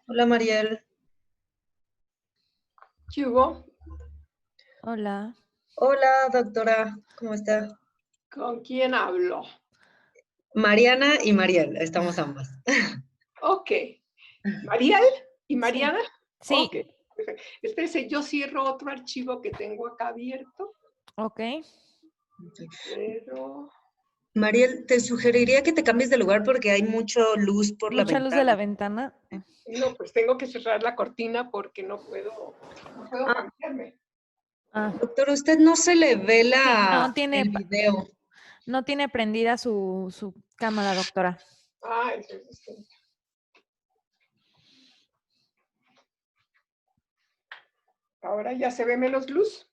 Hola Mariel. ¿Qué hubo? Hola. Hola doctora, ¿cómo está? ¿Con quién hablo? Mariana y Mariel, estamos ambas. Ok. ¿Mariel y Sí, Mariana? sí, Ok. Perfecto. Espérese, yo cierro otro archivo que tengo acá abierto, ok. pero... Mariel, te sugeriría que te cambies de lugar porque hay mucho luz por la Mucha luz de la ventana. ventana. No, pues tengo que cerrar la cortina porque no puedo Ah, cambiarme. Ah, doctor, usted no se le ve sí, no tiene, el video. no tiene prendida su cámara, doctora. Ah, entonces... Ahora ya se ve menos luz.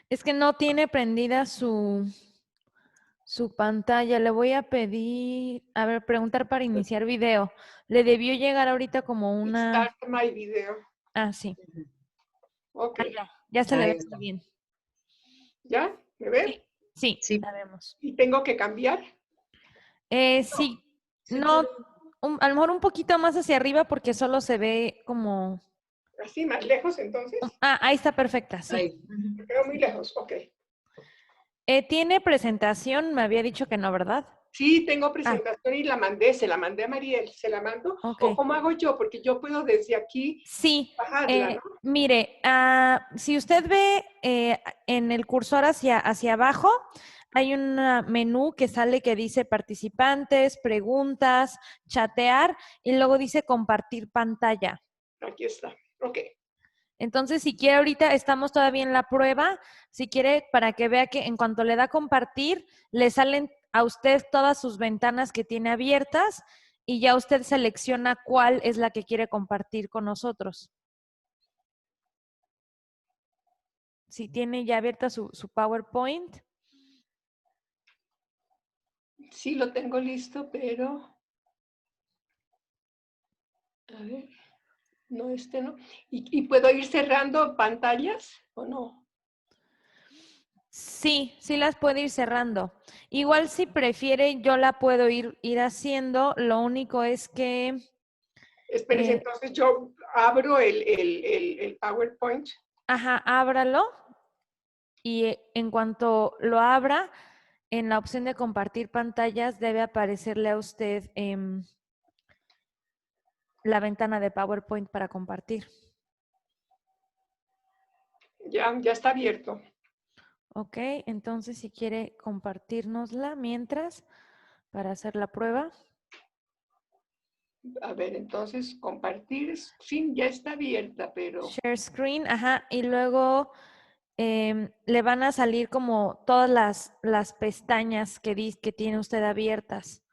Es que no tiene prendida su pantalla. Le voy a pedir, a ver, preguntar para iniciar video. Le debió llegar ahorita como una... Start my video. Ah, sí. Ok. Ah, ya se le Ahí ve muy está. bien. ¿Ya? ¿Me Sí, ve? sí, Sí, la vemos. ¿Y tengo que cambiar? Sí, sí no, quiero. a lo mejor un poquito más hacia arriba porque solo se ve como... ¿Así más lejos entonces? Ah, ahí está perfecta, sí. Ahí. Me quedo muy lejos. Ok. ¿Tiene presentación? Me había dicho que no, ¿verdad? Sí, tengo Ah, presentación y se la mandé a Mariel, ¿se la mando? ok. ¿O cómo hago yo? Porque yo puedo desde aquí Sí, bajarla, ¿no? mire, si usted ve en el cursor hacia abajo, hay un menú que sale que dice participantes, preguntas, chatear y luego dice compartir pantalla. Aquí está. Ok. Entonces, si quiere, ahorita estamos todavía en la prueba, si quiere, para que vea que en cuanto le da compartir, le salen a usted todas sus ventanas que tiene abiertas y ya usted selecciona cuál es la que quiere compartir con nosotros. Si tiene ya abierta su PowerPoint. Sí lo tengo listo, pero... A ver, no, este no. ¿Y puedo ir cerrando pantallas o no? Sí, sí las puede ir cerrando. Igual si prefiere, yo la puedo ir haciendo. Lo único es que, Espérese, eh, entonces yo abro el PowerPoint. ajá, ábralo y en cuanto lo abra, en la opción de compartir pantallas debe aparecerle a usted la ventana de PowerPoint para compartir. Ya está abierto. Ok, entonces si quiere compartirnosla mientras para hacer la prueba. A ver, entonces compartir. Sí, ya está abierta, pero... Share screen, ajá, y luego le van a salir como todas las pestañas que tiene usted abiertas.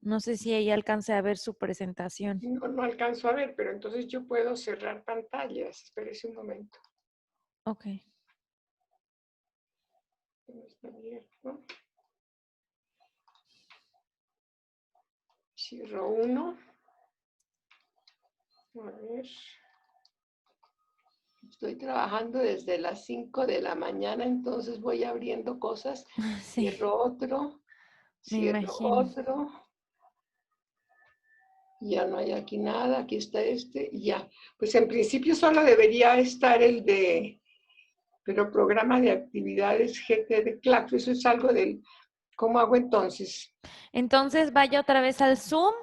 No sé si ella alcance a ver su presentación. No alcanzo a ver, pero entonces yo puedo cerrar pantallas. Espérese un momento. Ok. No está abierto. Cierro uno. A ver. Estoy trabajando desde las 5 de la mañana, entonces voy abriendo cosas. Sí, Cierro otro. me Cierro imagino. otro. Ya no hay aquí nada. Aquí está este. Y ya. Pues en principio solo debería estar el de... Pero programa de actividades GT de CLACS. Eso es algo del... ¿Cómo hago entonces? Entonces vaya otra vez al Zoom,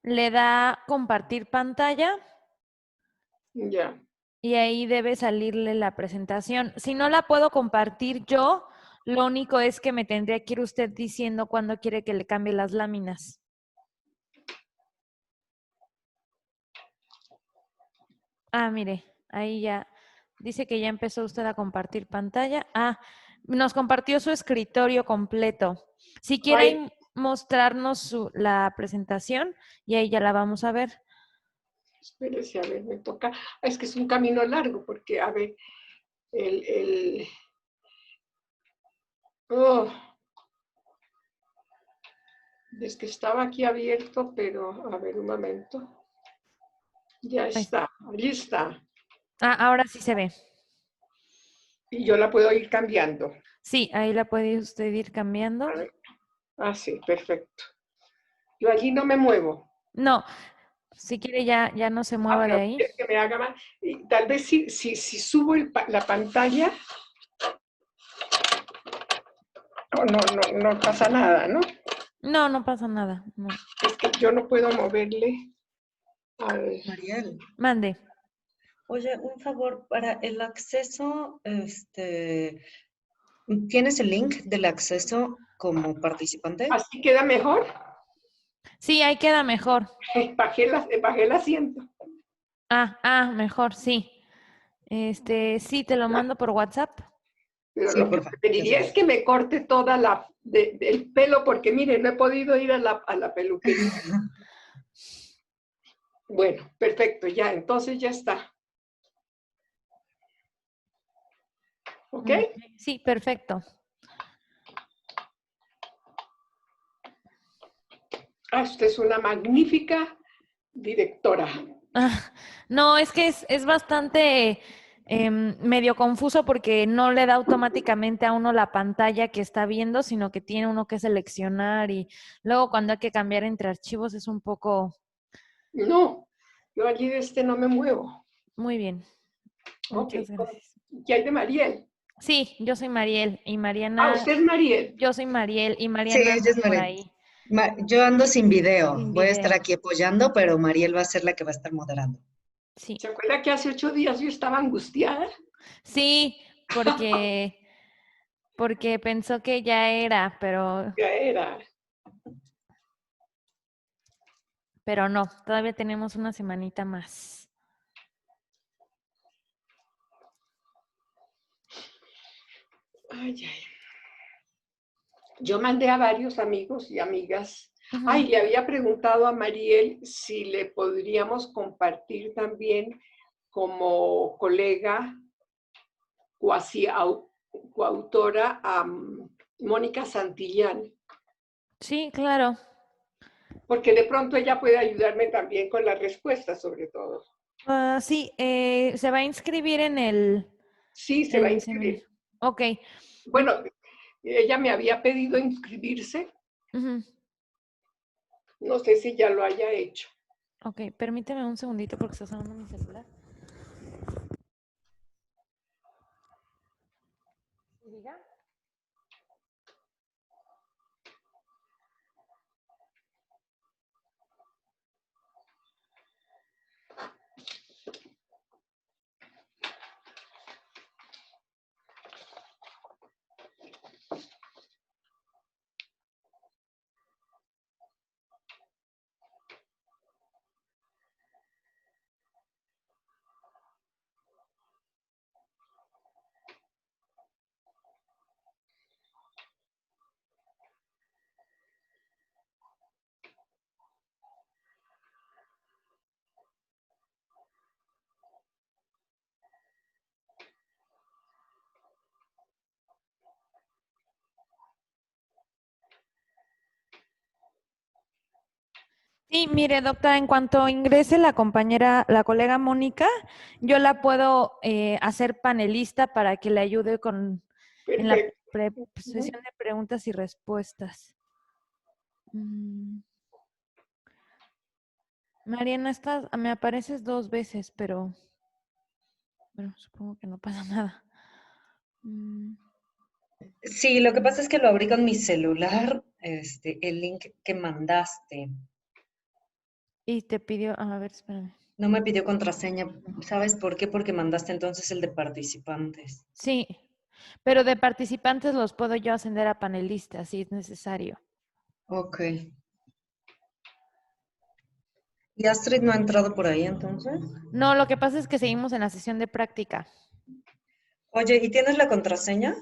le da compartir pantalla Ya. y ahí debe salirle la presentación. Si no la puedo compartir yo, lo único es que me tendría que ir usted diciendo cuándo quiere que le cambie las láminas. Ah, mire, ahí ya dice que ya empezó usted a compartir pantalla. Ah, nos compartió su escritorio completo. Si quiere Ay, ahí mostrarnos la presentación y ahí ya la vamos a ver. espérese, a ver, me toca. Es que es un camino largo porque, a ver, el oh, es que estaba aquí abierto, pero a ver un momento. Ya Ahí- está, allí está. Ah, ahora sí se ve. Y yo la puedo ir cambiando. Sí, ahí la puede usted ir cambiando. A ver. Ah, sí, perfecto. Yo allí no me muevo. No, Si quiere ya no se Ah, mueva de pero ahí. quiere que me haga más. Y tal vez si subo la pantalla, no pasa nada, ¿no? No, no pasa nada. No. Es que yo no puedo moverle al... Mariel, Mande. oye, un favor, para el acceso, ¿tienes el link del acceso como participante? ¿Así queda mejor? Sí, ahí queda mejor. Bajé el asiento. Mejor, sí. Sí, te lo mando por WhatsApp. Pero Sí, lo que porfa, preferiría es gracias. que me corte toda el pelo, porque mire, no he podido ir a la peluquería. Bueno, perfecto, ya, entonces ya está. ¿Ok? Ok, sí, perfecto. Ah, usted es una magnífica directora. No, es que es bastante medio confuso porque no le da automáticamente a uno la pantalla que está viendo, sino que tiene uno que seleccionar y luego cuando hay que cambiar entre archivos es un poco No, yo allí de este no me muevo. muy bien. Ok, Muchas gracias. ¿qué hay de Mariel? Sí, yo soy Mariel y Ah, Mariana, usted es Mariel. yo soy Mariel y Sí, Mariana ella anda es por Mariel. ahí Yo ando sin video, sin voy a estar video. aquí apoyando, pero Mariel va a ser la que va a estar moderando. Sí, ¿Se acuerda que hace 8 días yo estaba angustiada? sí, porque pensó que ya era, Ya era. pero no, todavía tenemos una semanita más. Ay, ay. Yo mandé a varios amigos y amigas. Ujú. Ay, le había preguntado a Mariel si le podríamos compartir también como colega cuasi coautora a Mónica Santillán, Sí, claro. porque de pronto ella puede ayudarme también con las respuestas, sobre todo. Sí, se va a inscribir Sí, se en va a el seminario. inscribir. Ok. Bueno, ella me había pedido inscribirse, Ujú. no sé si ya lo haya hecho. Ok, permíteme un segundito porque está sonando mi celular. Diga. Sí, mire, doctora, en cuanto ingrese la colega Mónica, yo la puedo hacer panelista para que le ayude en la Perfecto. sesión de preguntas y respuestas. Mm, Mariana, me apareces 2 veces, pero bueno, supongo que no pasa nada. Mm, Sí, lo que pasa es que lo abrí con mi celular, el link que mandaste. Y te pidió, a ver, espérame. No me pidió contraseña. ¿Sabes por qué? Porque mandaste entonces el de participantes. Sí, pero de participantes los puedo yo ascender a panelistas si es necesario. Ok. ¿Y Astrid no ha entrado por ahí entonces? No, lo que pasa es que seguimos en la sesión de práctica. Oye, ¿y tienes la contraseña?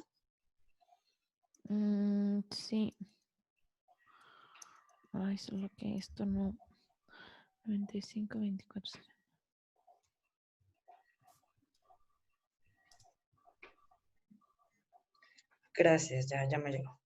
Sí. Ay, solo que esto no. 95, 24. Gracias, ya me llegó.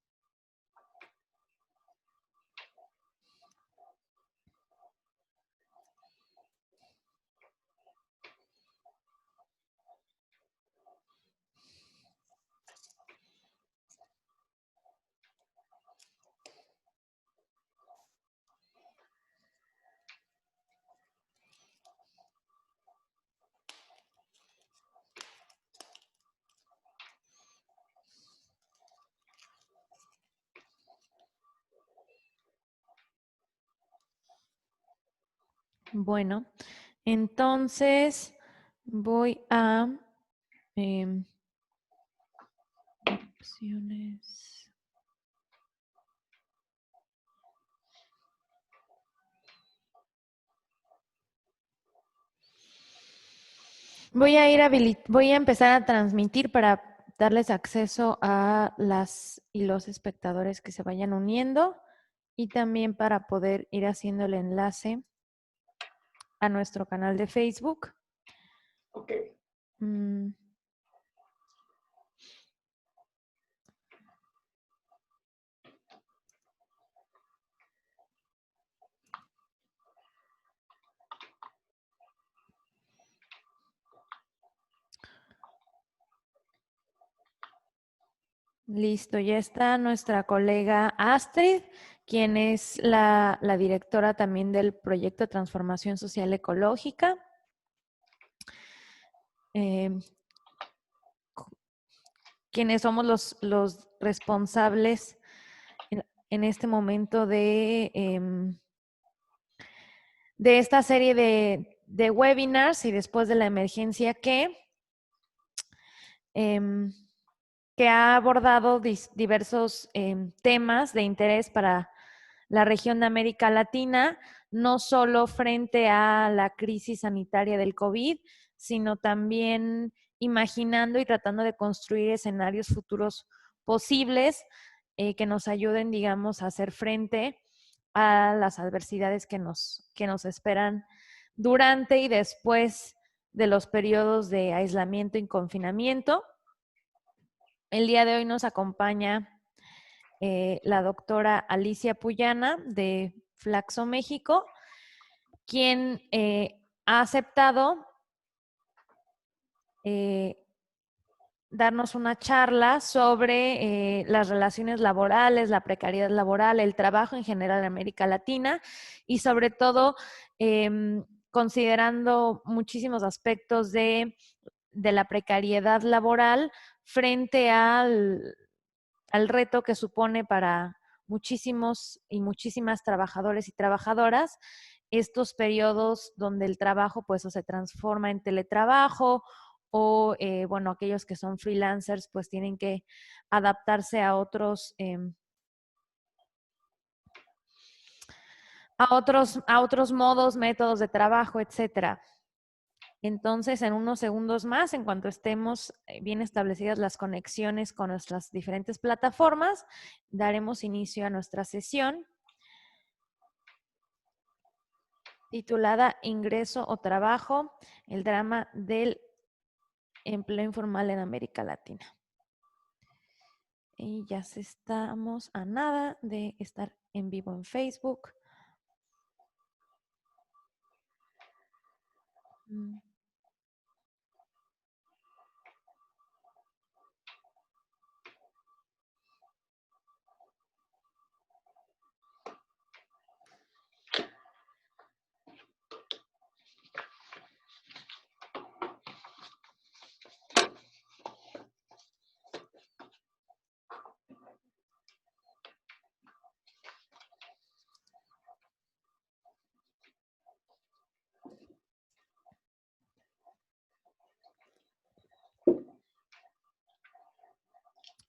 Bueno, entonces voy a opciones. Voy a empezar a transmitir para darles acceso a las y los espectadores que se vayan uniendo y también para poder ir haciendo el enlace a nuestro canal de Facebook. Ok. Listo, ya está nuestra colega Astrid, quien es la directora también del proyecto de Transformación Social Ecológica. Quienes somos los responsables en este momento de esta serie de webinars y después de la emergencia que ha abordado diversos temas de interés para la región de América Latina, no solo frente a la crisis sanitaria del COVID, sino también imaginando y tratando de construir escenarios futuros posibles que nos ayuden, digamos, a hacer frente a las adversidades que nos esperan durante y después de los periodos de aislamiento y confinamiento. El día de hoy nos acompaña la doctora Alicia Puyana de Flaxo México, quien ha aceptado darnos una charla sobre las relaciones laborales, la precariedad laboral, el trabajo en general en América Latina y sobre todo considerando muchísimos aspectos de la precariedad laboral frente al reto que supone para muchísimos y muchísimas trabajadores y trabajadoras estos periodos donde el trabajo pues o se transforma en teletrabajo o bueno, aquellos que son freelancers pues tienen que adaptarse a otros modos, métodos de trabajo, etcétera. Entonces, en unos segundos más, en cuanto estemos bien establecidas las conexiones con nuestras diferentes plataformas, daremos inicio a nuestra sesión titulada Ingreso o Trabajo, el drama del empleo informal en América Latina. Y ya estamos a nada de estar en vivo en Facebook.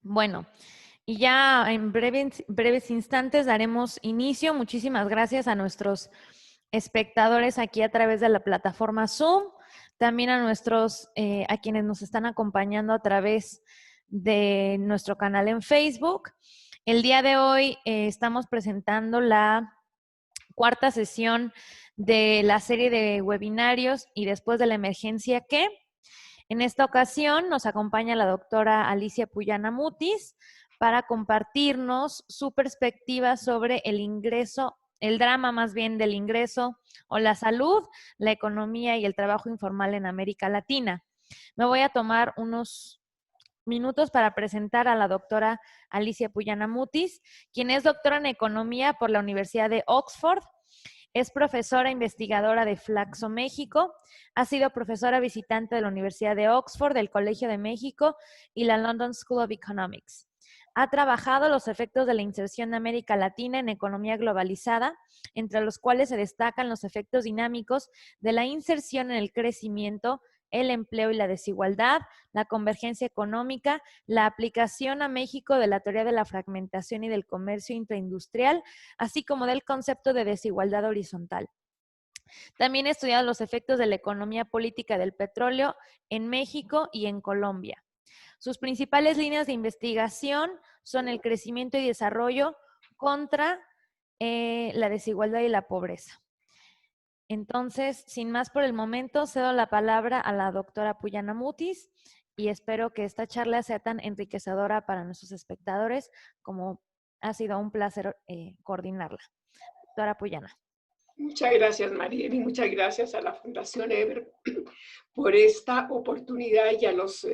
Bueno, y ya en breves instantes daremos inicio. Muchísimas gracias a nuestros espectadores aquí a través de la plataforma Zoom, también a a quienes nos están acompañando a través de nuestro canal en Facebook. El día de hoy estamos presentando la cuarta sesión de la serie de webinarios y después de la emergencia que en esta ocasión nos acompaña la doctora Alicia Puyana Mutis para compartirnos su perspectiva sobre el drama más bien del ingreso o la salud, la economía y el trabajo informal en América Latina. Me voy a tomar unos minutos para presentar a la doctora Alicia Puyana Mutis, quien es doctora en economía por la Universidad de Oxford. Es profesora investigadora de Flaxo México, ha sido profesora visitante de la Universidad de Oxford, del Colegio de México y la London School of Economics. Ha trabajado los efectos de la inserción de América Latina en economía globalizada, entre los cuales se destacan los efectos dinámicos de la inserción en el crecimiento, el empleo y la desigualdad, la convergencia económica, la aplicación a México de la teoría de la fragmentación y del comercio intraindustrial, así como del concepto de desigualdad horizontal. También ha estudiado los efectos de la economía política del petróleo en México y en Colombia. Sus principales líneas de investigación son el crecimiento y desarrollo contra la desigualdad y la pobreza. Entonces, sin más por el momento, cedo la palabra a la doctora Puyana Mutis y espero que esta charla sea tan enriquecedora para nuestros espectadores como ha sido un placer coordinarla. Doctora Puyana. Muchas gracias, Mariel, y muchas gracias a la Fundación Eber por esta oportunidad y a los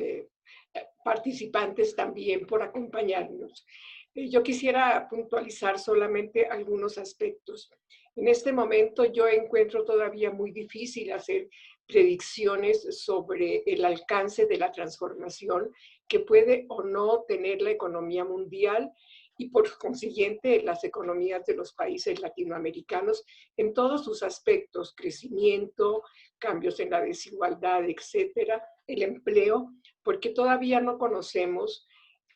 participantes también por acompañarnos. Yo quisiera puntualizar solamente algunos aspectos. En este momento yo encuentro todavía muy difícil hacer predicciones sobre el alcance de la transformación que puede o no tener la economía mundial y por consiguiente las economías de los países latinoamericanos en todos sus aspectos, crecimiento, cambios en la desigualdad, etcétera, el empleo, porque todavía no conocemos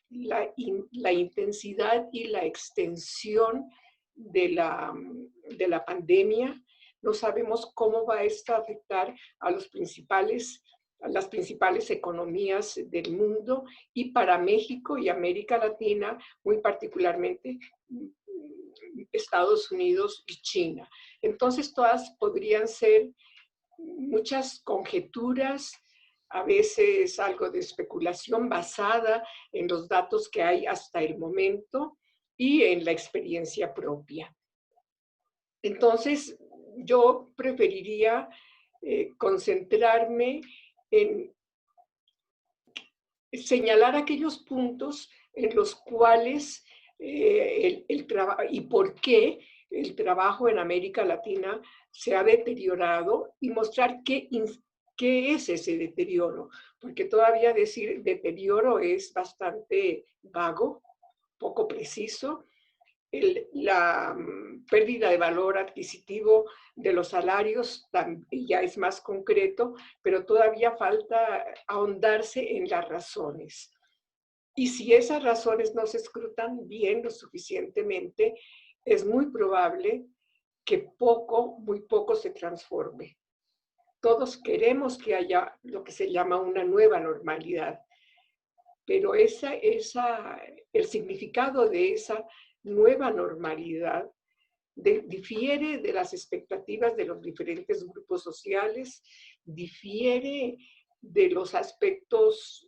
la intensidad y la extensión de la pandemia. No sabemos cómo va esto a afectar a las principales economías del mundo y para México y América Latina, muy particularmente Estados Unidos y China. Entonces, todas podrían ser muchas conjeturas, a veces algo de especulación basada en los datos que hay hasta el momento y en la experiencia propia. Entonces, yo preferiría concentrarme en señalar aquellos puntos en los cuales el trabajo y por qué el trabajo en América Latina se ha deteriorado y mostrar qué es ese deterioro, porque todavía decir deterioro es bastante vago, poco preciso. La pérdida de valor adquisitivo de los salarios ya es más concreto, pero todavía falta ahondarse en las razones. Y si esas razones no se escrutan bien lo suficientemente, es muy probable que muy poco se transforme. Todos queremos que haya lo que se llama una nueva normalidad, pero el significado de esa nueva normalidad difiere de las expectativas de los diferentes grupos sociales, difiere de los aspectos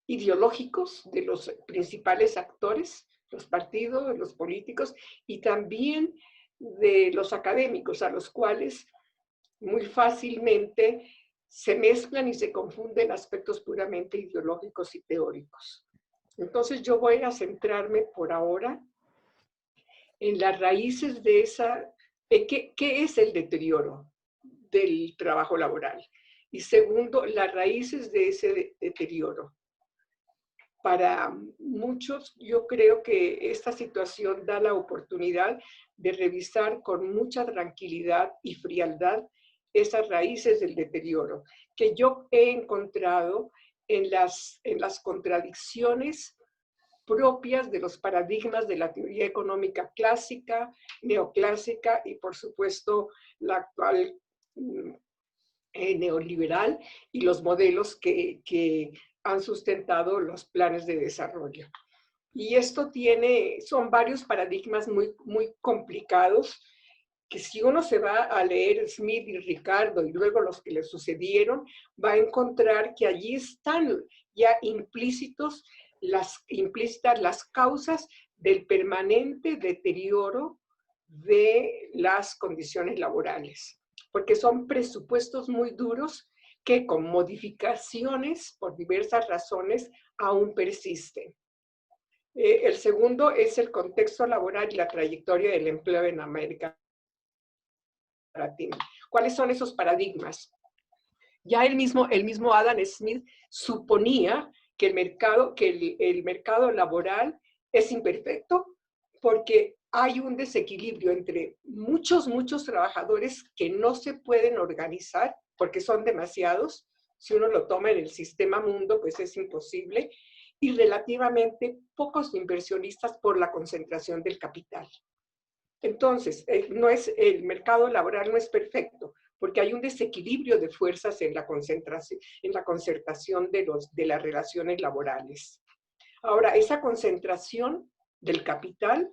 ideológicos de los principales actores, los partidos, los políticos, y también de los académicos, a los cuales muy fácilmente se mezclan y se confunden aspectos puramente ideológicos y teóricos. Entonces yo voy a centrarme por ahora en las raíces de ¿qué es el deterioro del trabajo laboral? Y segundo, las raíces de ese deterioro. Para muchos, yo creo que esta situación da la oportunidad de revisar con mucha tranquilidad y frialdad esas raíces del deterioro, que yo he encontrado en las contradicciones propias de los paradigmas de la teoría económica clásica, neoclásica y por supuesto la actual neoliberal y los modelos que han sustentado los planes de desarrollo. Y esto son varios paradigmas muy complicados que si uno se va a leer Smith y Ricardo y luego los que le sucedieron, va a encontrar que allí están ya implícitas las causas del permanente deterioro de las condiciones laborales, porque son presupuestos muy duros que con modificaciones por diversas razones aún persisten. El segundo es el contexto laboral y la trayectoria del empleo en América Latina. ¿Cuáles son esos paradigmas? Ya el mismo Adam Smith suponía que el mercado laboral es imperfecto porque hay un desequilibrio entre muchos trabajadores que no se pueden organizar porque son demasiados. Si uno lo toma en el sistema mundo, pues es imposible, y relativamente pocos inversionistas por la concentración del capital. Entonces, el mercado laboral no es perfecto, porque hay un desequilibrio de fuerzas en la concertación de las relaciones laborales. Ahora, esa concentración del capital,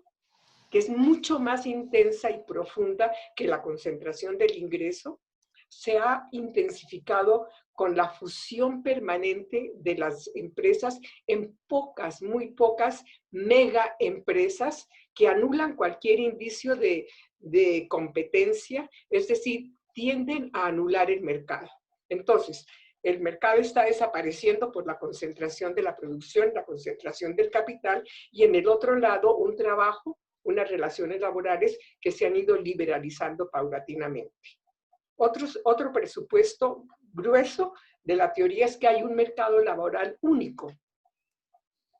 que es mucho más intensa y profunda que la concentración del ingreso, se ha intensificado con la fusión permanente de las empresas en pocas, muy pocas mega empresas que anulan cualquier indicio de competencia, es decir, tienden a anular el mercado. Entonces, el mercado está desapareciendo por la concentración de la producción, la concentración del capital, y en el otro lado un trabajo, unas relaciones laborales que se han ido liberalizando paulatinamente. Otro presupuesto grueso de la teoría es que hay un mercado laboral único.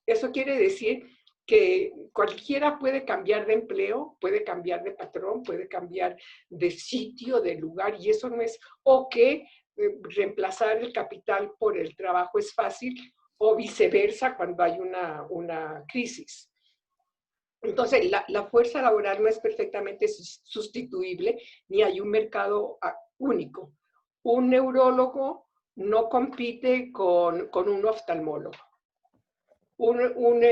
Eso quiere decir que cualquiera puede cambiar de empleo, puede cambiar de patrón, puede cambiar de sitio, de lugar, y eso no es, o que reemplazar el capital por el trabajo es fácil, o viceversa cuando hay una crisis. Entonces, la fuerza laboral no es perfectamente sustituible, ni hay un mercado único. Un neurólogo no compite con un oftalmólogo. Un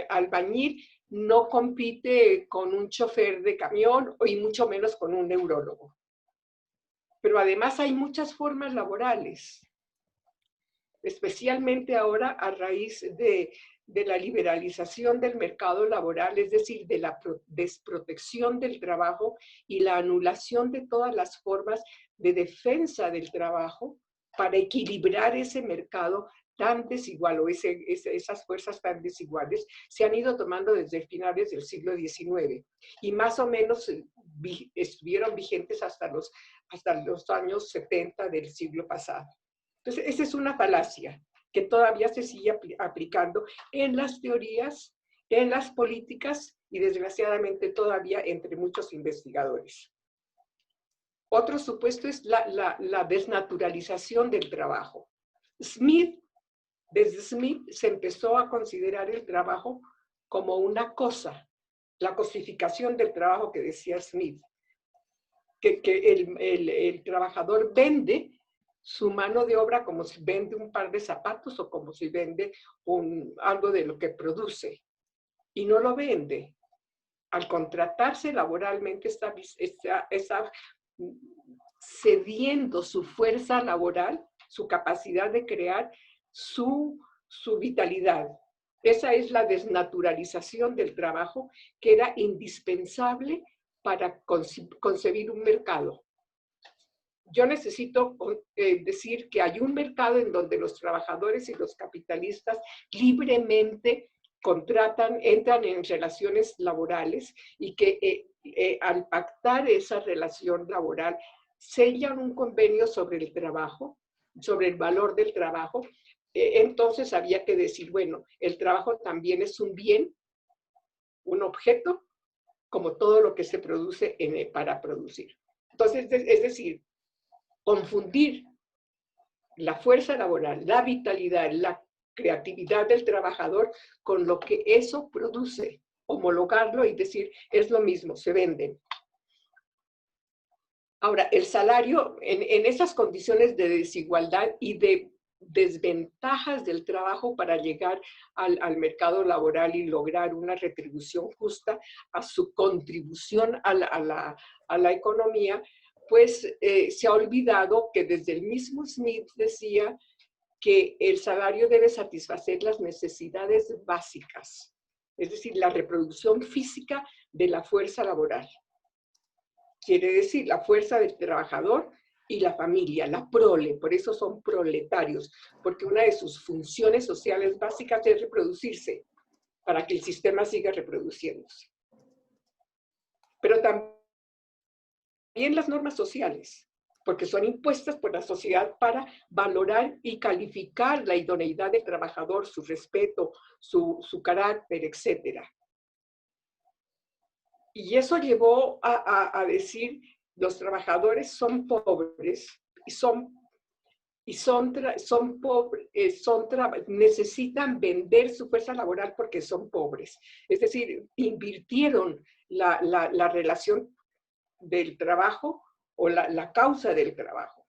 albañil no compite con un chofer de camión y mucho menos con un neurólogo. Pero además hay muchas formas laborales, especialmente ahora a raíz de la liberalización del mercado laboral, es decir, de la desprotección del trabajo y la anulación de todas las formas de defensa del trabajo para equilibrar ese mercado tan desigual, o esas fuerzas tan desiguales, se han ido tomando desde finales del siglo XIX y más o menos estuvieron vigentes hasta los años 70 del siglo pasado. Entonces, esa es una falacia que todavía se sigue aplicando en las teorías, en las políticas y desgraciadamente todavía entre muchos investigadores. Otro supuesto es la desnaturalización del trabajo. Desde Smith se empezó a considerar el trabajo como una cosa, la cosificación del trabajo que decía Smith, que el trabajador vende su mano de obra como si vende un par de zapatos o como si vende algo de lo que produce, y no lo vende. Al contratarse laboralmente está cediendo su fuerza laboral, su capacidad de crear, su vitalidad. Esa es la desnaturalización del trabajo que era indispensable para concebir un mercado. Yo necesito decir que hay un mercado en donde los trabajadores y los capitalistas libremente contratan, entran en relaciones laborales y que al pactar esa relación laboral sellan un convenio sobre el trabajo, sobre el valor del trabajo. Entonces había que decir, bueno, el trabajo también es un bien, un objeto, como todo lo que se produce para producir. Entonces, es decir, confundir la fuerza laboral, la vitalidad, la creatividad del trabajador con lo que eso produce, homologarlo y decir, es lo mismo, se venden. Ahora, el salario, en esas condiciones de desigualdad y de desventajas del trabajo para llegar al mercado laboral y lograr una retribución justa a su contribución a la economía, pues se ha olvidado que desde el mismo Smith decía que el salario debe satisfacer las necesidades básicas, es decir, la reproducción física de la fuerza laboral. Quiere decir, la fuerza del trabajador y la familia, la prole, por eso son proletarios, porque una de sus funciones sociales básicas es reproducirse, para que el sistema siga reproduciéndose. Pero también las normas sociales. porque son impuestas por la sociedad para valorar y calificar la idoneidad del trabajador, su respeto, su carácter, etc. Y eso llevó a decir, los trabajadores son pobres necesitan vender su fuerza laboral porque son pobres. Es decir, invirtieron la relación del trabajo o la causa del trabajo.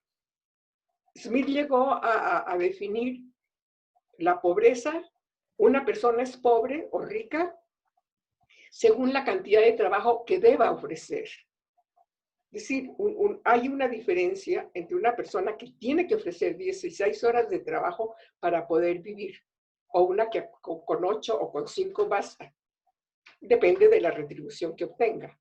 Smith llegó a definir la pobreza. Una persona es pobre o rica según la cantidad de trabajo que deba ofrecer. Es decir, hay una diferencia entre una persona que tiene que ofrecer 16 horas de trabajo para poder vivir, o una que con 8 o con 5 basta. Depende de la retribución que obtenga.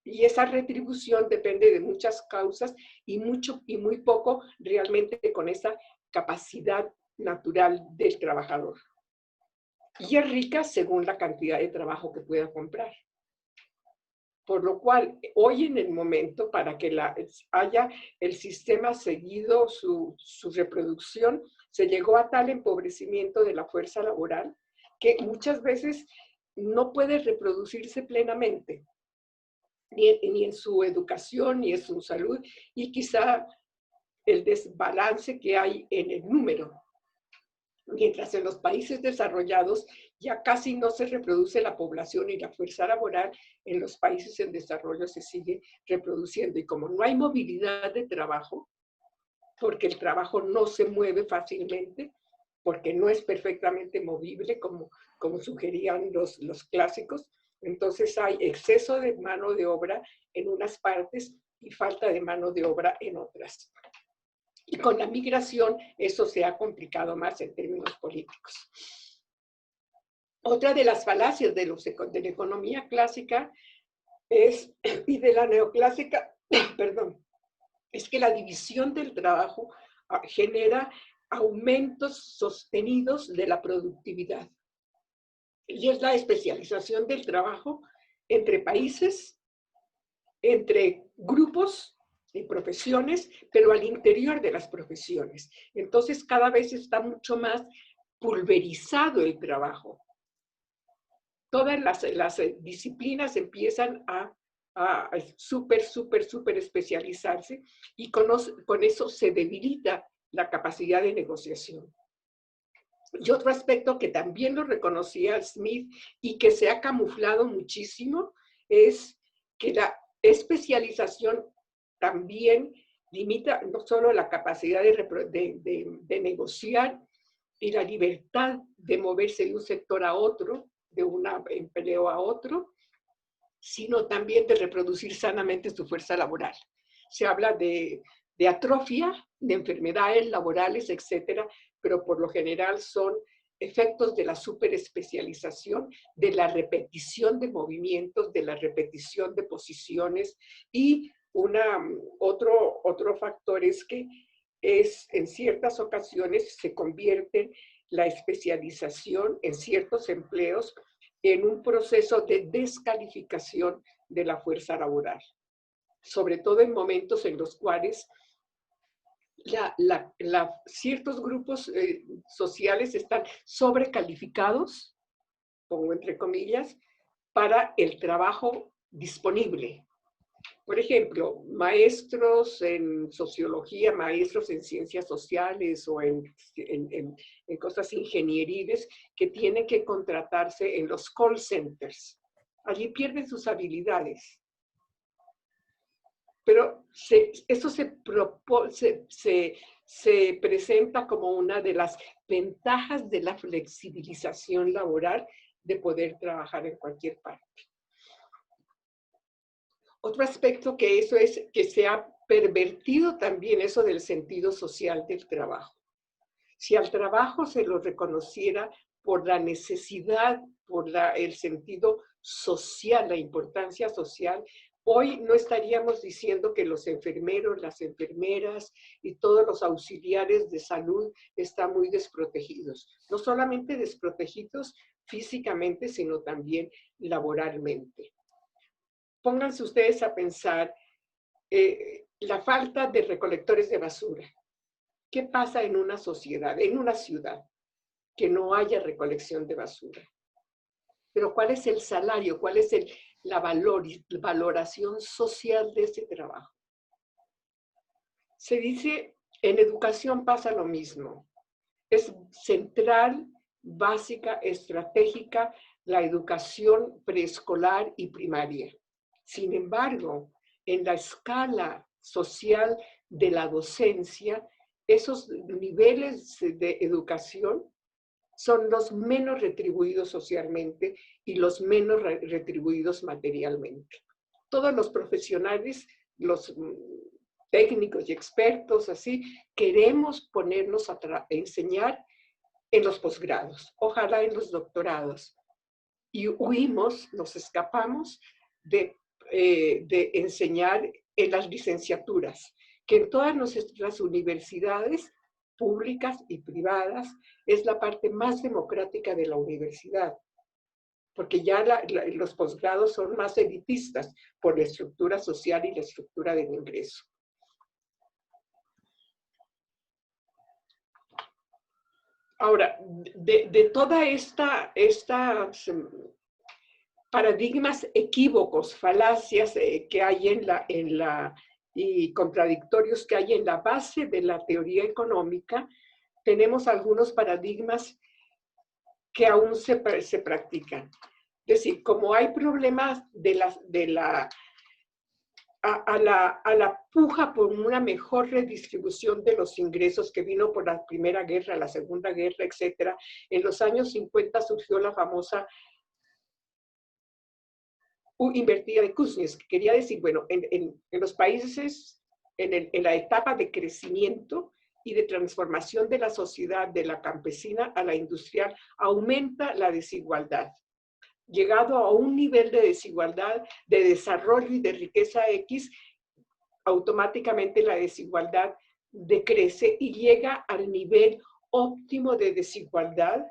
Y esa retribución depende de muchas causas y muy poco realmente con esa capacidad natural del trabajador. Y es rica según la cantidad de trabajo que pueda comprar. Por lo cual, hoy en el momento, para que haya el sistema seguido su reproducción, se llegó a tal empobrecimiento de la fuerza laboral que muchas veces no puede reproducirse plenamente, ni en su educación, ni en su salud, y quizá el desbalance que hay en el número. Mientras en los países desarrollados ya casi no se reproduce la población y la fuerza laboral, en los países en desarrollo se sigue reproduciendo. Y como no hay movilidad de trabajo, porque el trabajo no se mueve fácilmente, porque no es perfectamente movible como sugerían los clásicos, entonces hay exceso de mano de obra en unas partes y falta de mano de obra en otras. Y con la migración eso se ha complicado más en términos políticos. Otra de las falacias de la economía clásica y de la neoclásica, perdón, es que la división del trabajo genera aumentos sostenidos de la productividad. Y es la especialización del trabajo entre países, entre grupos y profesiones, pero al interior de las profesiones. Entonces, cada vez está mucho más pulverizado el trabajo. Todas las disciplinas empiezan a súper especializarse y con eso se debilita la capacidad de negociación. Y otro aspecto que también lo reconocía Smith y que se ha camuflado muchísimo es que la especialización también limita no solo la capacidad de negociar y la libertad de moverse de un sector a otro, de un empleo a otro, sino también de reproducir sanamente su fuerza laboral. Se habla de atrofia, de enfermedades laborales, etcétera, pero por lo general son efectos de la superespecialización, de la repetición de movimientos, de la repetición de posiciones y otro factor es que en ciertas ocasiones se convierte la especialización en ciertos empleos en un proceso de descalificación de la fuerza laboral, sobre todo en momentos en los cuales ciertos grupos sociales están sobrecalificados, pongo entre comillas, para el trabajo disponible. Por ejemplo, maestros en sociología, maestros en ciencias sociales o en cosas ingenieriles que tienen que contratarse en los call centers. Allí pierden sus habilidades. Pero eso se presenta como una de las ventajas de la flexibilización laboral de poder trabajar en cualquier parte. Otro aspecto que eso es que se ha pervertido también eso del sentido social del trabajo. Si al trabajo se lo reconociera por la necesidad, por el sentido social, la importancia social, hoy no estaríamos diciendo que los enfermeros, las enfermeras y todos los auxiliares de salud están muy desprotegidos. No solamente desprotegidos físicamente, sino también laboralmente. Pónganse ustedes a pensar, la falta de recolectores de basura. ¿Qué pasa en una sociedad, en una ciudad, que no haya recolección de basura? Pero ¿cuál es el salario? ¿Cuál es la valoración social de ese trabajo? Se dice, en educación pasa lo mismo. Es central, básica, estratégica, la educación preescolar y primaria. Sin embargo, en la escala social de la docencia, esos niveles de educación son los menos retribuidos socialmente y los menos retribuidos materialmente. Todos los profesionales, los técnicos y expertos, así, queremos ponernos a enseñar en los posgrados, ojalá en los doctorados. Y huimos, nos escapamos de enseñar en las licenciaturas, que en todas nuestras universidades públicas y privadas es la parte más democrática de la universidad, porque ya los posgrados son más elitistas por la estructura social y la estructura del ingreso. Ahora, de toda esta paradigmas equívocos, falacias que hay y contradictorios que hay en la base de la teoría económica, tenemos algunos paradigmas que aún se practican. Es decir, como hay problemas a la puja por una mejor redistribución de los ingresos que vino por la Primera Guerra, la Segunda Guerra, etc. En los años 50 surgió la famosa U invertida de Kuznets, que quería decir, bueno, en los países, en la etapa de crecimiento y de transformación de la sociedad, de la campesina a la industrial, aumenta la desigualdad. Llegado a un nivel de desigualdad, de desarrollo y de riqueza X, automáticamente la desigualdad decrece y llega al nivel óptimo de desigualdad,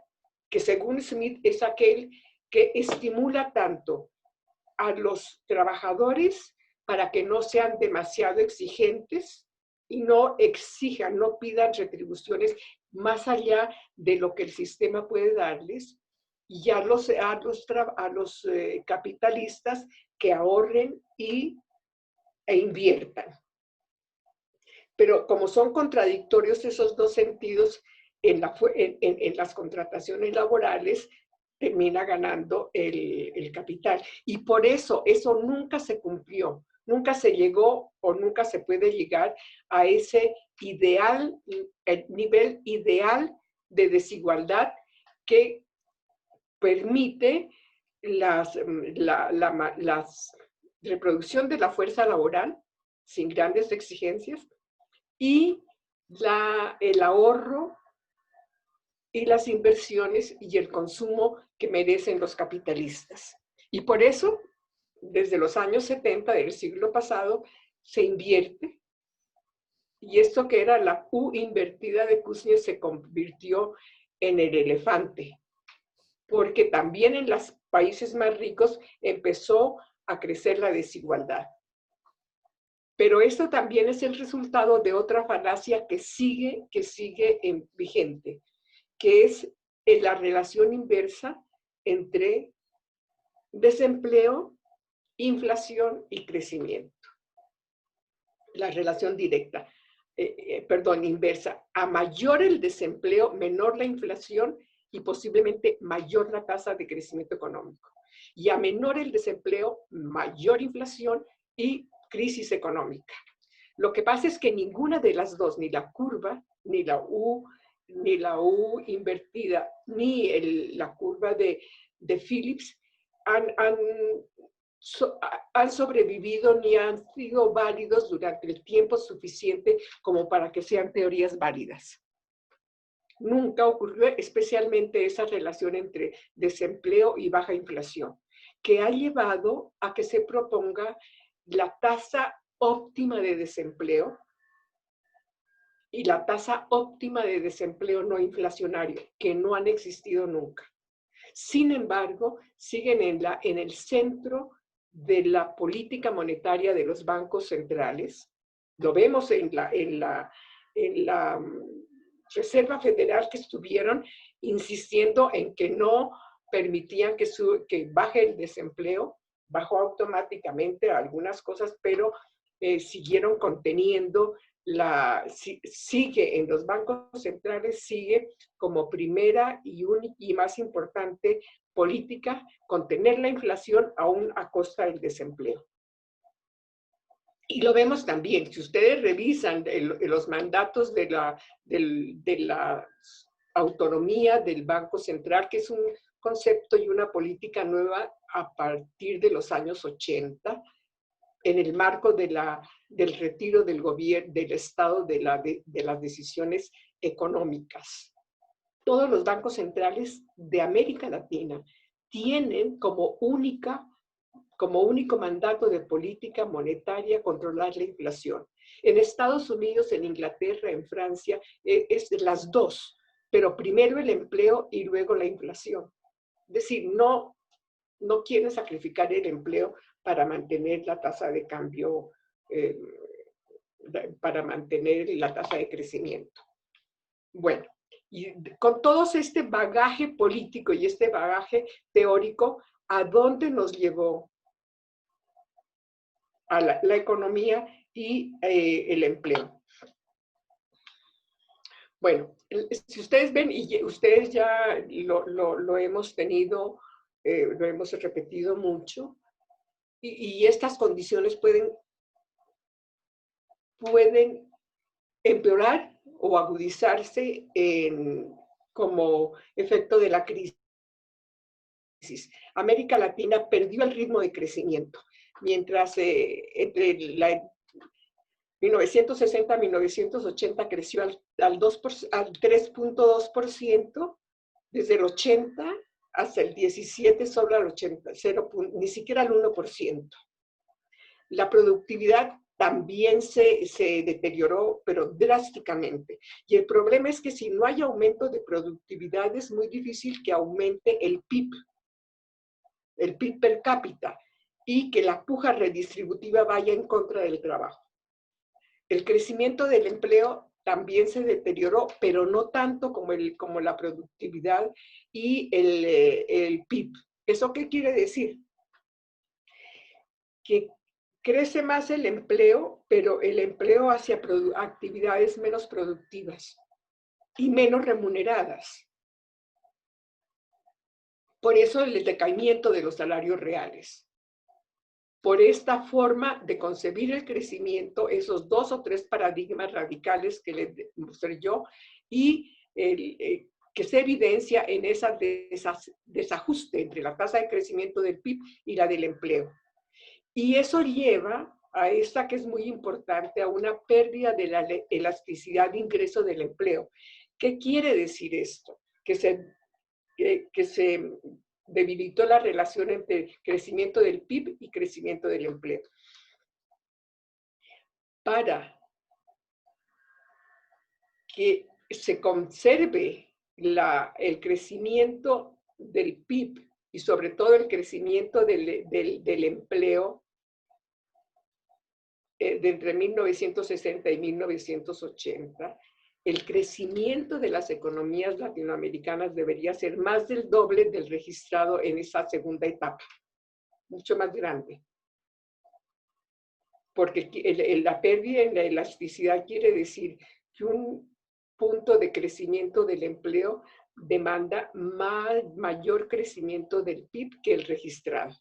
que según Smith es aquel que estimula tanto a los trabajadores para que no sean demasiado exigentes y no exijan, no pidan retribuciones más allá de lo que el sistema puede darles, y a los capitalistas que ahorren e inviertan. Pero como son contradictorios esos dos sentidos, en las contrataciones laborales termina ganando el capital. Y por eso nunca se cumplió, nunca se llegó o nunca se puede llegar a ese ideal, el nivel ideal de desigualdad que permite la reproducción de la fuerza laboral sin grandes exigencias y el ahorro y las inversiones y el consumo que merecen los capitalistas. Y por eso, desde los años 70 del siglo pasado, se invierte. Y esto que era la U invertida de Kuznets se convirtió en el elefante, porque también en los países más ricos empezó a crecer la desigualdad. Pero esto también es el resultado de otra falacia que sigue vigente, que es la relación inversa entre desempleo, inflación y crecimiento. La relación directa, inversa. A mayor el desempleo, menor la inflación y posiblemente mayor la tasa de crecimiento económico. Y a menor el desempleo, mayor inflación y crisis económica. Lo que pasa es que ninguna de las dos, ni la curva, ni la U invertida, ni la curva de Phillips han sobrevivido ni han sido válidos durante el tiempo suficiente como para que sean teorías válidas. Nunca ocurrió especialmente esa relación entre desempleo y baja inflación, que ha llevado a que se proponga la tasa óptima de desempleo y la tasa óptima de desempleo no inflacionario, que no han existido nunca. Sin embargo, siguen en el centro de la política monetaria de los bancos centrales, Lo vemos en la Reserva Federal, que estuvieron insistiendo en que no permitían que baje el desempleo. Bajó automáticamente algunas cosas, pero siguieron conteniendo sigue en los bancos centrales, sigue como primera y más importante política contener la inflación aún a costa del desempleo. Y lo vemos también, si ustedes revisan los mandatos de la autonomía del Banco Central, que es un concepto y una política nueva a partir de los años 80, en el marco del retiro del gobierno, del Estado de las decisiones económicas. Todos los bancos centrales de América Latina tienen como único mandato de política monetaria controlar la inflación. En Estados Unidos, en Inglaterra, en Francia, es las dos, pero primero el empleo y luego la inflación. Es decir, no quieren sacrificar el empleo para mantener la tasa de cambio, para mantener la tasa de crecimiento. Bueno, y con todo este bagaje político y este bagaje teórico, ¿a dónde nos llevó a la economía y el empleo? Bueno, si ustedes ven, y ustedes ya lo hemos tenido, lo hemos repetido mucho, y estas condiciones pueden empeorar o agudizarse como efecto de la crisis. América Latina perdió el ritmo de crecimiento, mientras entre 1960 a 1980 creció al 3.2%, desde el 80 hasta el 17 solo al 80, ni siquiera al 1%. La productividad también se deterioró, pero drásticamente. Y el problema es que si no hay aumento de productividad, es muy difícil que aumente el PIB per cápita, y que la puja redistributiva vaya en contra del trabajo. El crecimiento del empleo también se deterioró, pero no tanto como la productividad y el PIB. ¿Eso qué quiere decir? Que crece más el empleo, pero el empleo hacia actividades menos productivas y menos remuneradas. Por eso el decaimiento de los salarios reales. Por esta forma de concebir el crecimiento, esos 2 o 3 paradigmas radicales que les mostré yo, y que se evidencia en ese desajuste entre la tasa de crecimiento del PIB y la del empleo. Y eso lleva a esta, que es muy importante, a una pérdida de la elasticidad de ingreso del empleo. ¿Qué quiere decir esto? Que se debilitó la relación entre crecimiento del PIB y crecimiento del empleo. Para que se conserve el crecimiento del PIB y sobre todo el crecimiento del empleo de entre 1960 y 1980, el crecimiento de las economías latinoamericanas debería ser más del doble del registrado en esa segunda etapa, mucho más grande. Porque la pérdida en la elasticidad quiere decir que un punto de crecimiento del empleo demanda mayor crecimiento del PIB que el registrado,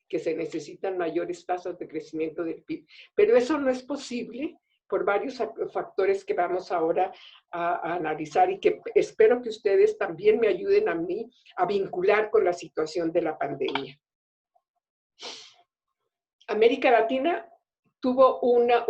que se necesitan mayores tasas de crecimiento del PIB. Pero eso no es posible por varios factores que vamos ahora a analizar y que espero que ustedes también me ayuden a mí a vincular con la situación de la pandemia. América Latina tuvo una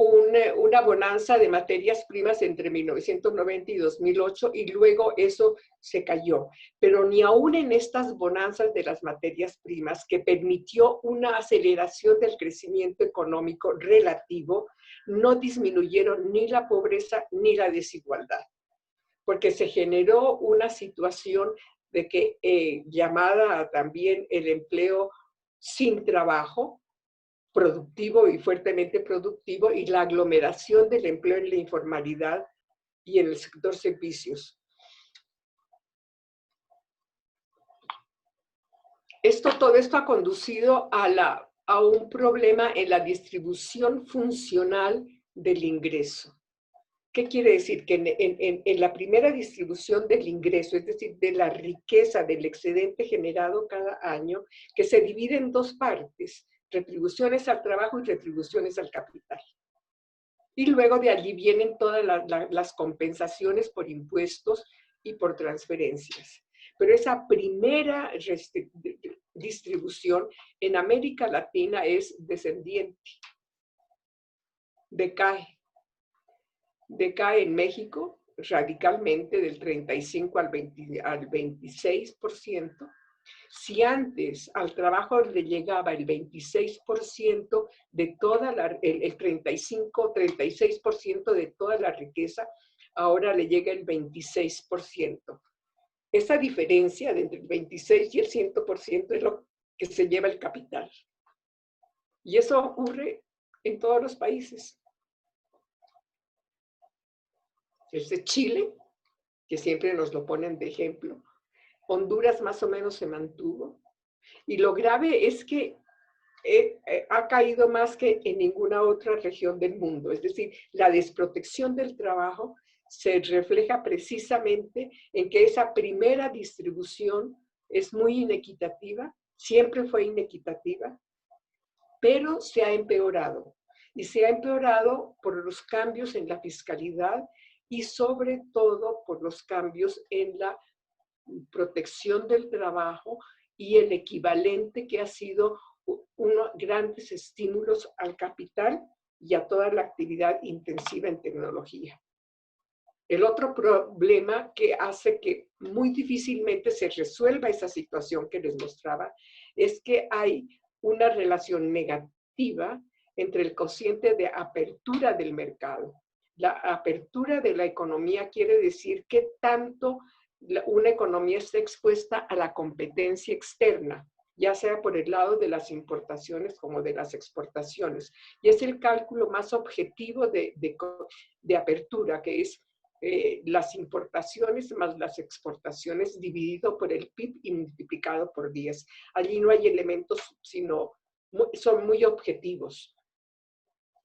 bonanza de materias primas entre 1990 y 2008 y luego eso se cayó. Pero ni aún en estas bonanzas de las materias primas, que permitió una aceleración del crecimiento económico relativo, no disminuyeron ni la pobreza ni la desigualdad, porque se generó una situación de que, llamada también el empleo sin trabajo, productivo y fuertemente productivo, y la aglomeración del empleo en la informalidad y en el sector servicios. Todo esto ha conducido a un problema en la distribución funcional del ingreso. ¿Qué quiere decir? Que en la primera distribución del ingreso, es decir, de la riqueza, del excedente generado cada año, que se divide en dos partes, retribuciones al trabajo y retribuciones al capital. Y luego de allí vienen todas las compensaciones por impuestos y por transferencias. Pero esa primera distribución en América Latina es descendiente, decae en México radicalmente del 35 al 26%. Si antes al trabajo le llegaba el 26% de toda el 36% de toda la riqueza, ahora le llega el 26%. Esa diferencia de entre el 26 y el 100% es lo que se lleva el capital. Y eso ocurre en todos los países. Desde Chile, que siempre nos lo ponen de ejemplo, Honduras más o menos se mantuvo. Y lo grave es que ha caído más que en ninguna otra región del mundo. Es decir, la desprotección del trabajo se refleja precisamente en que esa primera distribución es muy inequitativa, siempre fue inequitativa, pero se ha empeorado. Y se ha empeorado por los cambios en la fiscalidad y sobre todo por los cambios en la protección del trabajo y el equivalente que ha sido unos grandes estímulos al capital y a toda la actividad intensiva en tecnología. El otro problema que hace que muy difícilmente se resuelva esa situación que les mostraba es que hay una relación negativa entre el cociente de apertura del mercado. La apertura de la economía quiere decir que tanto una economía está expuesta a la competencia externa, ya sea por el lado de las importaciones como de las exportaciones. Y es el cálculo más objetivo de apertura, que es las importaciones más las exportaciones dividido por el PIB y multiplicado por 10. Allí no hay elementos, sino son muy objetivos.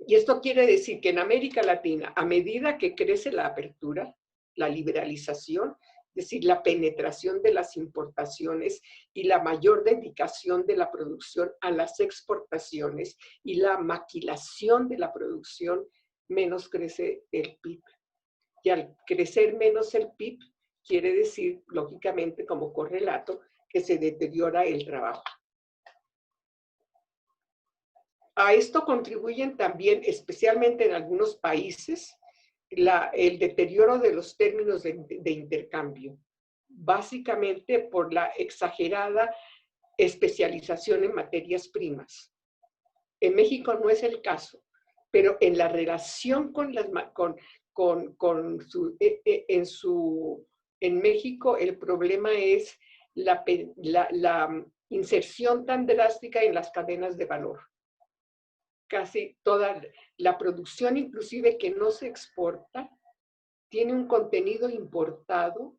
Y esto quiere decir que en América Latina, a medida que crece la apertura, la liberalización, es decir, la penetración de las importaciones y la mayor dedicación de la producción a las exportaciones y la maquilación de la producción, menos crece el PIB. Y al crecer menos el PIB, quiere decir, lógicamente, como correlato, que se deteriora el trabajo. A esto contribuyen también, especialmente en algunos países, el deterioro de los términos de intercambio, básicamente por la exagerada especialización en materias primas. En México no es el caso, pero en la relación en México el problema es la inserción tan drástica en las cadenas de valor. Casi toda la producción, inclusive que no se exporta, tiene un contenido importado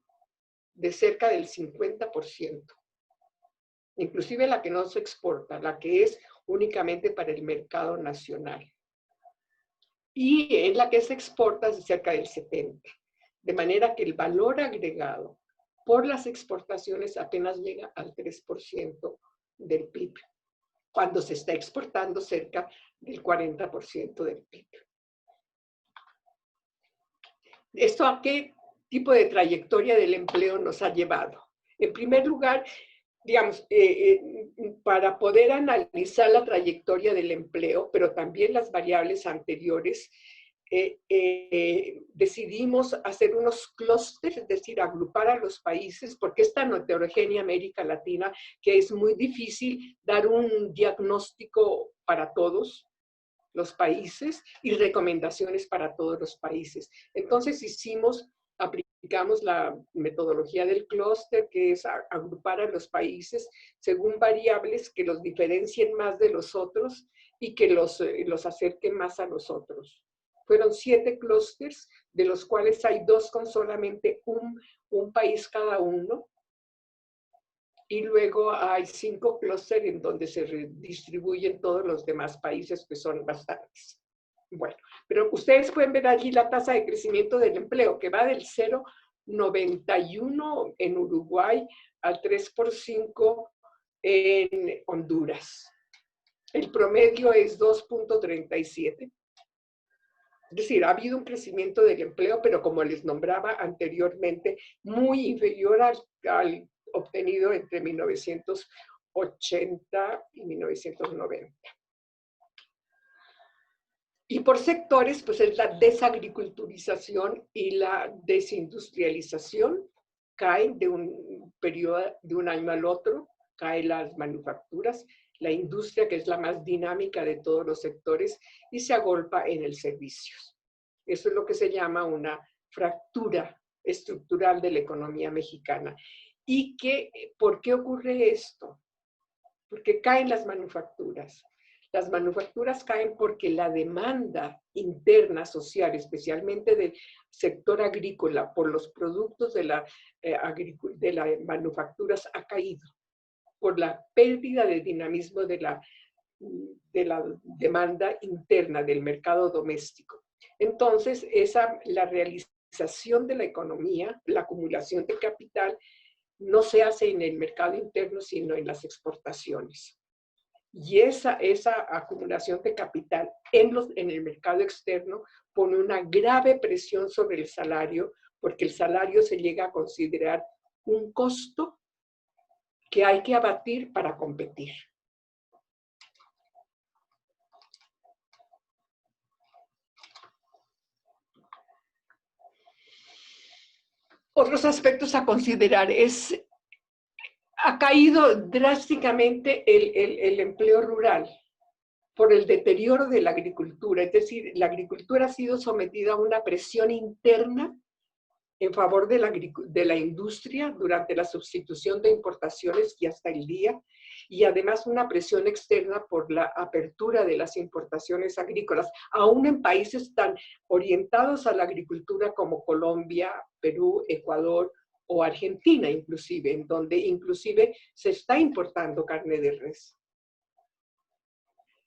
de cerca del 50%. Inclusive la que no se exporta, la que es únicamente para el mercado nacional. Y en la que se exporta es de cerca del 70%. De manera que el valor agregado por las exportaciones apenas llega al 3% del PIB, cuando se está exportando cerca del 40% del PIB. ¿Esto a qué tipo de trayectoria del empleo nos ha llevado? En primer lugar, digamos, para poder analizar la trayectoria del empleo, pero también las variables anteriores, decidimos hacer unos clústeres, es decir, agrupar a los países, porque es tan heterogénea América Latina que es muy difícil dar un diagnóstico para todos los países y recomendaciones para todos los países. Entonces hicimos digamos, la metodología del clúster, que es agrupar a los países según variables que los diferencien más de los otros y que los acerquen más a los otros. Fueron 7 clústeres, de los cuales hay 2 con solamente un país cada uno. Y luego hay 5 clústeres en donde se redistribuyen todos los demás países, que son bastantes. Bueno, pero ustedes pueden ver allí la tasa de crecimiento del empleo, que va del 0,91 en Uruguay al 3,5 en Honduras. El promedio es 2,37. Es decir, ha habido un crecimiento del empleo, pero como les nombraba anteriormente, muy inferior al obtenido entre 1980 y 1990. Y por sectores, pues es la desagriculturización y la desindustrialización. Caen de un periodo, de un año al otro, caen las manufacturas, la industria, que es la más dinámica de todos los sectores, y se agolpa en el servicios. Eso es lo que se llama una fractura estructural de la economía mexicana. ¿Y por qué ocurre esto? Porque caen las manufacturas. Las manufacturas caen porque la demanda interna social, especialmente del sector agrícola, por los productos de las manufacturas ha caído, por la pérdida de dinamismo de la demanda interna del mercado doméstico. Entonces, la realización de la economía, la acumulación de capital, no se hace en el mercado interno, sino en las exportaciones. Y esa acumulación de capital en el mercado externo pone una grave presión sobre el salario, porque el salario se llega a considerar un costo que hay que abatir para competir. Otros aspectos a considerar ha caído drásticamente el empleo rural por el deterioro de la agricultura. Es decir, la agricultura ha sido sometida a una presión interna en favor de la industria durante la sustitución de importaciones y hasta el día, y además una presión externa por la apertura de las importaciones agrícolas, aún en países tan orientados a la agricultura como Colombia, Perú, Ecuador o Argentina inclusive, en donde inclusive se está importando carne de res.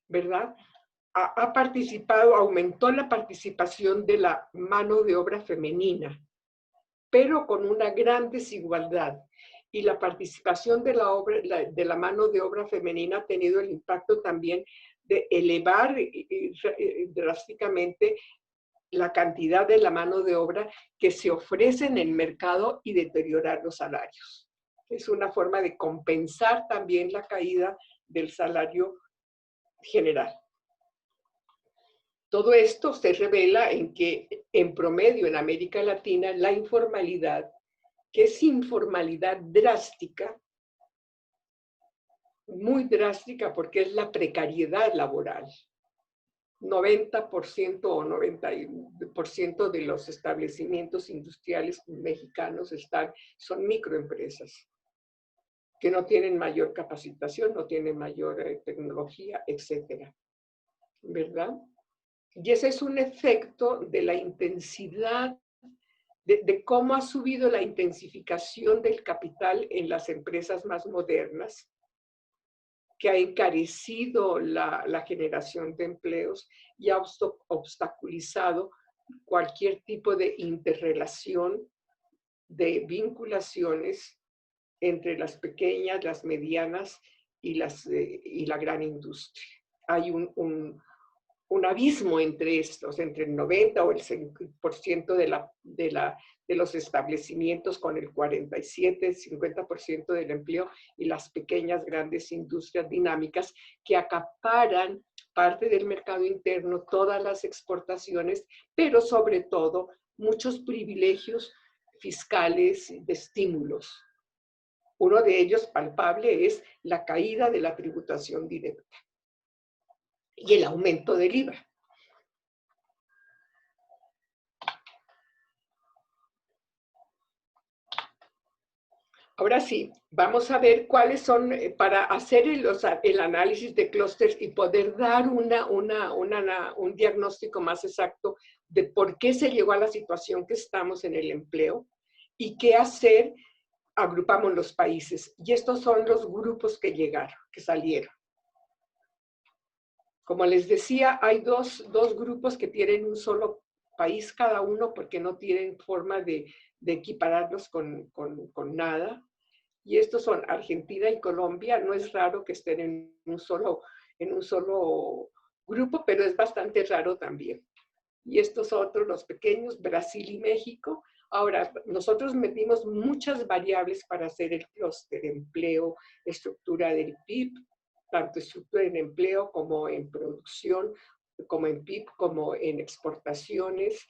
¿Verdad? Aumentó la participación de la mano de obra femenina, pero con una gran desigualdad. Y la participación de la mano de obra femenina ha tenido el impacto también de elevar drásticamente la cantidad de la mano de obra que se ofrece en el mercado y deteriorar los salarios. Es una forma de compensar también la caída del salario general. Todo esto se revela en que, en promedio, en América Latina, la informalidad, que es informalidad drástica, muy drástica porque es la precariedad laboral. 90% o 90% de los establecimientos industriales mexicanos son microempresas que no tienen mayor capacitación, no tienen mayor tecnología, etcétera. ¿Verdad? Y ese es un efecto de la intensidad, de cómo ha subido la intensificación del capital en las empresas más modernas, que ha encarecido la generación de empleos y ha obstaculizado cualquier tipo de interrelación, de vinculaciones entre las pequeñas, las medianas y la gran industria. Hay un abismo entre estos, entre el 90 o el 100% de los establecimientos con el 47, 50% del empleo y las pequeñas, grandes industrias dinámicas que acaparan parte del mercado interno, todas las exportaciones, pero sobre todo muchos privilegios fiscales de estímulos. Uno de ellos palpable es la caída de la tributación directa y el aumento del IVA. Ahora sí, vamos a ver cuáles son, para hacer el análisis de clústeres y poder dar un diagnóstico más exacto de por qué se llegó a la situación que estamos en el empleo y qué hacer, agrupamos los países. Y estos son los grupos que llegaron, que salieron. Como les decía, hay dos grupos que tienen un solo país cada uno porque no tienen forma de equipararlos con nada. Y estos son Argentina y Colombia. No es raro que estén en un solo grupo, pero es bastante raro también. Y estos otros, los pequeños, Brasil y México. Ahora, nosotros metimos muchas variables para hacer el clúster: empleo, estructura del PIB, tanto estructura en empleo como en producción, como en PIB, como en exportaciones,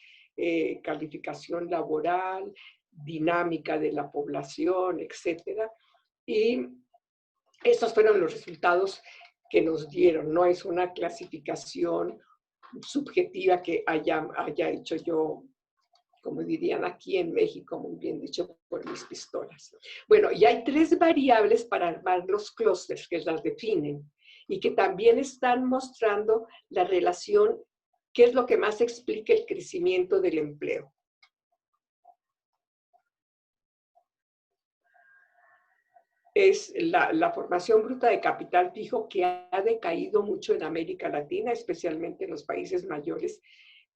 calificación laboral, dinámica de la población, etcétera. Y estos fueron los resultados que nos dieron. No es una clasificación subjetiva que haya hecho yo, como dirían aquí en México, muy bien dicho, por mis pistolas. Bueno, y hay 3 variables para armar los clústeres que las definen y que también están mostrando la relación, qué es lo que más explica el crecimiento del empleo. Es la formación bruta de capital fijo, que ha decaído mucho en América Latina, especialmente en los países mayores,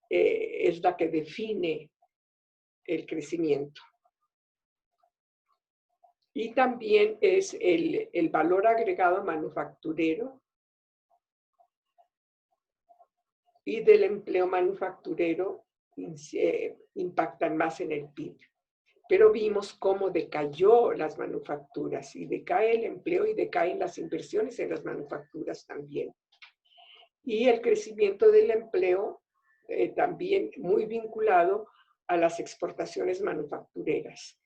es la que define el crecimiento. Y también es el valor agregado manufacturero y del empleo manufacturero impactan más en el PIB. Pero vimos cómo decayó las manufacturas y decae el empleo y decaen las inversiones en las manufacturas también. Y el crecimiento del empleo también muy vinculado a las exportaciones manufactureras.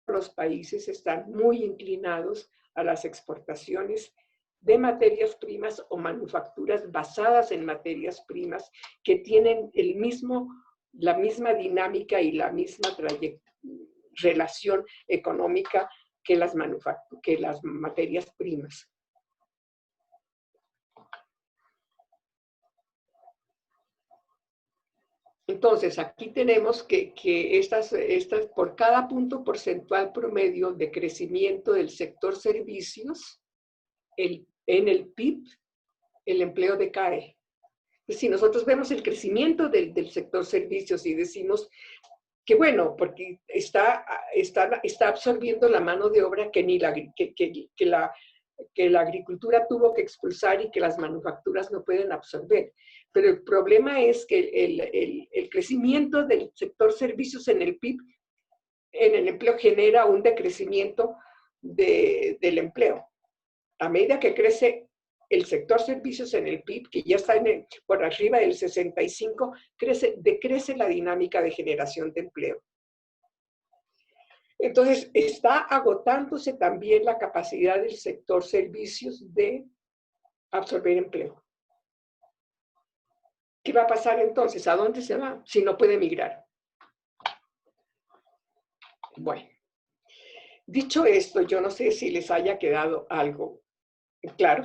Los países están muy inclinados a las exportaciones de materias primas o manufacturas basadas en materias primas que tienen la misma dinámica y la misma relación económica que las materias primas. Entonces, aquí tenemos que estas por cada punto porcentual promedio de crecimiento del sector servicios, en el PIB, el empleo decae. Si nosotros vemos el crecimiento del sector servicios y decimos que bueno, porque está absorbiendo la mano de obra que la agricultura tuvo que expulsar y que las manufacturas no pueden absorber. Pero el problema es que el crecimiento del sector servicios en el PIB, en el empleo, genera un decrecimiento del empleo. A medida que crece el sector servicios en el PIB, que ya está por arriba del 65, decrece la dinámica de generación de empleo. Entonces, está agotándose también la capacidad del sector servicios de absorber empleo. ¿Qué va a pasar entonces? ¿A dónde se va si no puede migrar? Bueno, dicho esto, yo no sé si les haya quedado algo claro.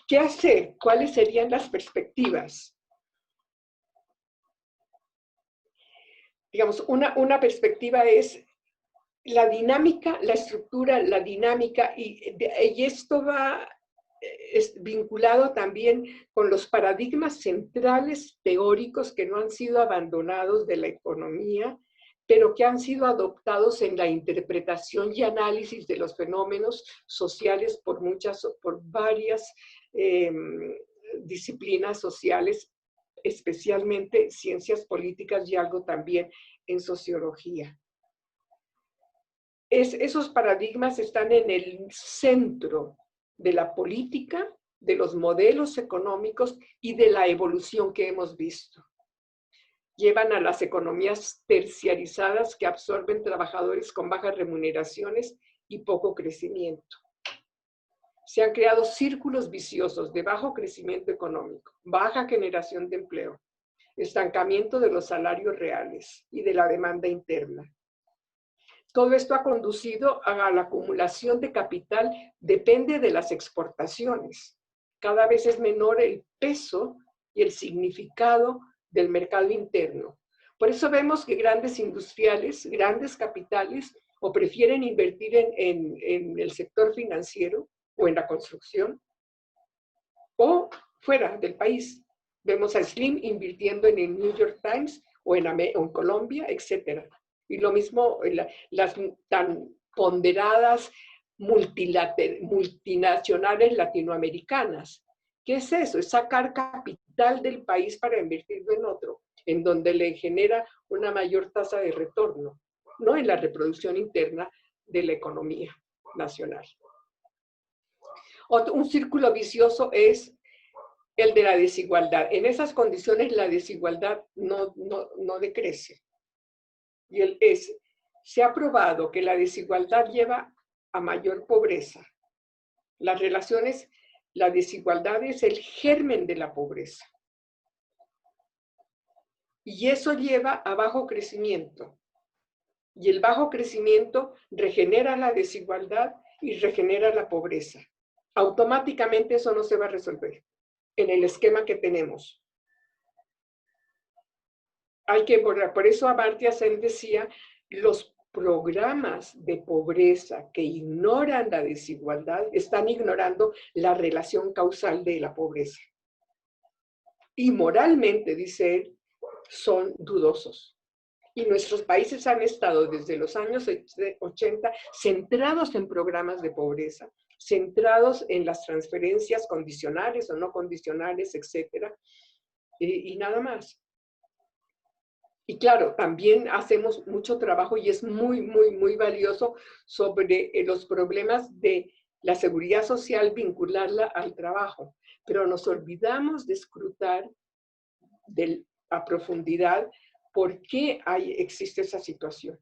¿Qué hacer? ¿Cuáles serían las perspectivas? Digamos, una perspectiva es la dinámica, la estructura, la dinámica, y esto es vinculado también con los paradigmas centrales teóricos que no han sido abandonados de la economía, pero que han sido adoptados en la interpretación y análisis de los fenómenos sociales por varias disciplinas sociales, especialmente ciencias políticas y algo también en sociología. Esos paradigmas están en el centro de la política, de los modelos económicos y de la evolución que hemos visto. Llevan a las economías terciarizadas que absorben trabajadores con bajas remuneraciones y poco crecimiento. Se han creado círculos viciosos de bajo crecimiento económico, baja generación de empleo, estancamiento de los salarios reales y de la demanda interna. Todo esto ha conducido a la acumulación de capital, depende de las exportaciones. Cada vez es menor el peso y el significado del mercado interno. Por eso vemos que grandes industriales, grandes capitales, o prefieren invertir en el sector financiero o en la construcción, o fuera del país. Vemos a Slim invirtiendo en el New York Times o en Colombia, etc. Y lo mismo las tan ponderadas multinacionales latinoamericanas. ¿Qué es eso? Es sacar capital del país para invertirlo en otro, en donde le genera una mayor tasa de retorno, no en la reproducción interna de la economía nacional. Un círculo vicioso es el de la desigualdad. En esas condiciones la desigualdad no decrece. Y se ha probado que la desigualdad lleva a mayor pobreza. Las relaciones, la desigualdad es el germen de la pobreza. Y eso lleva a bajo crecimiento. Y el bajo crecimiento regenera la desigualdad y regenera la pobreza. Automáticamente eso no se va a resolver en el esquema que tenemos. Por eso Amartya Sen decía, los programas de pobreza que ignoran la desigualdad están ignorando la relación causal de la pobreza. Y moralmente, dice él, son dudosos. Y nuestros países han estado desde los años 80 centrados en programas de pobreza, centrados en las transferencias condicionales o no condicionales, etc. Y nada más. Y claro, también hacemos mucho trabajo y es muy valioso sobre los problemas de la seguridad social, vincularla al trabajo. Pero nos olvidamos de escrutar a profundidad por qué existe esa situación.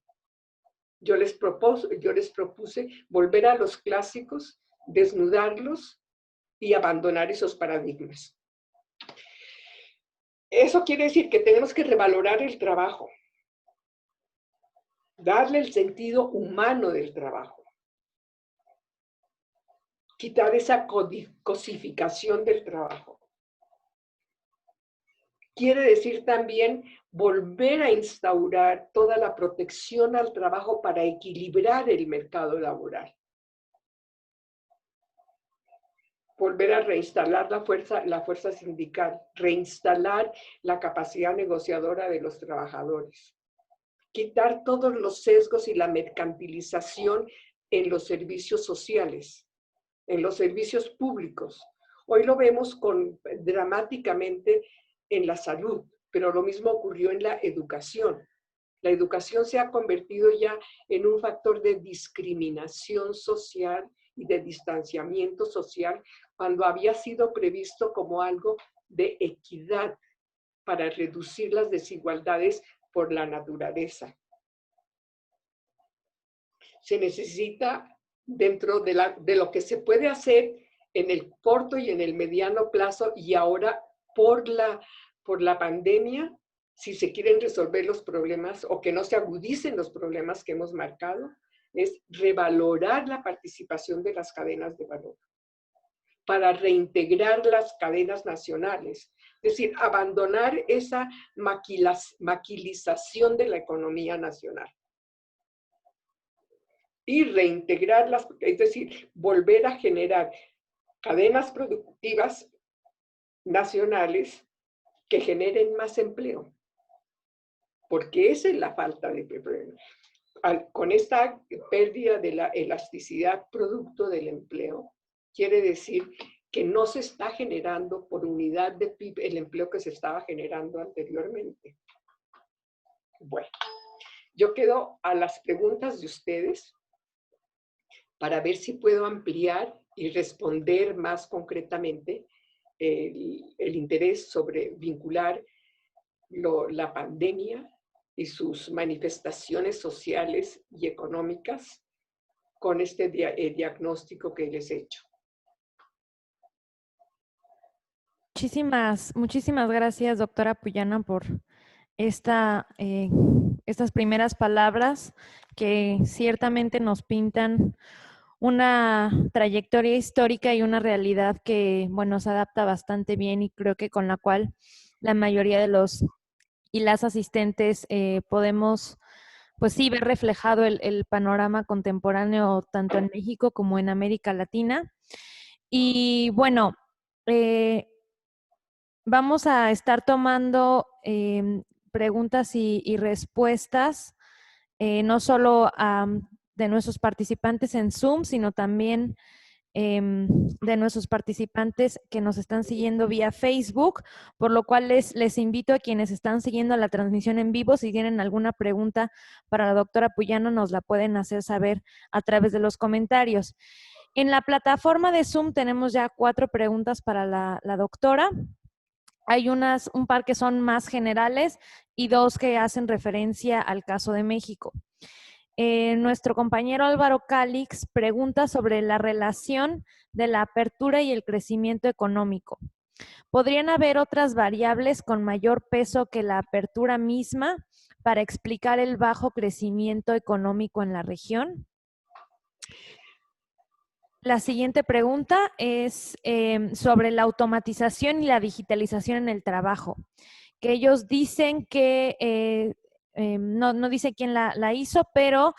Yo les propuse volver a los clásicos, desnudarlos y abandonar esos paradigmas. Eso quiere decir que tenemos que revalorar el trabajo, darle el sentido humano del trabajo, quitar esa cosificación del trabajo. Quiere decir también volver a instaurar toda la protección al trabajo para equilibrar el mercado laboral. Volver a reinstalar la fuerza sindical, reinstalar la capacidad negociadora de los trabajadores, quitar todos los sesgos y la mercantilización en los servicios sociales, en los servicios públicos. Hoy lo vemos dramáticamente en la salud, pero lo mismo ocurrió en la educación. La educación se ha convertido ya en un factor de discriminación social y de distanciamiento social cuando había sido previsto como algo de equidad para reducir las desigualdades por la naturaleza. Se necesita, dentro de lo que se puede hacer en el corto y en el mediano plazo, y ahora por la pandemia, si se quieren resolver los problemas o que no se agudicen los problemas que hemos marcado, es revalorar la participación de las cadenas de valor para reintegrar las cadenas nacionales. Es decir, abandonar esa maquilización de la economía nacional. Y reintegrarlas, es decir, volver a generar cadenas productivas nacionales que generen más empleo. Porque esa es la falta de empleo. Con esta pérdida de la elasticidad producto del empleo, quiere decir que no se está generando por unidad de PIB el empleo que se estaba generando anteriormente. Bueno, yo quedo a las preguntas de ustedes para ver si puedo ampliar y responder más concretamente el interés sobre vincular la pandemia y sus manifestaciones sociales y económicas con este diagnóstico que les he hecho. Muchísimas gracias, doctora Puyana, por esta estas primeras palabras que ciertamente nos pintan una trayectoria histórica y una realidad que, bueno, se adapta bastante bien y creo que con la cual la mayoría de los y las asistentes podemos, pues sí, ver reflejado el panorama contemporáneo tanto en México como en América Latina. Y bueno, eh, vamos a estar tomando preguntas y respuestas, no solo de nuestros participantes en Zoom, sino también de nuestros participantes que nos están siguiendo vía Facebook, por lo cual les invito a quienes están siguiendo la transmisión en vivo, si tienen alguna pregunta para la doctora Puyano, nos la pueden hacer saber a través de los comentarios. En la plataforma de Zoom tenemos ya 4 preguntas para la doctora. Hay un par que son más generales y 2 que hacen referencia al caso de México. Nuestro compañero Álvaro Calix pregunta sobre la relación de la apertura y el crecimiento económico. ¿Podrían haber otras variables con mayor peso que la apertura misma para explicar el bajo crecimiento económico en la región? La siguiente pregunta es sobre la automatización y la digitalización en el trabajo, que ellos dicen que, no dice quién la hizo, pero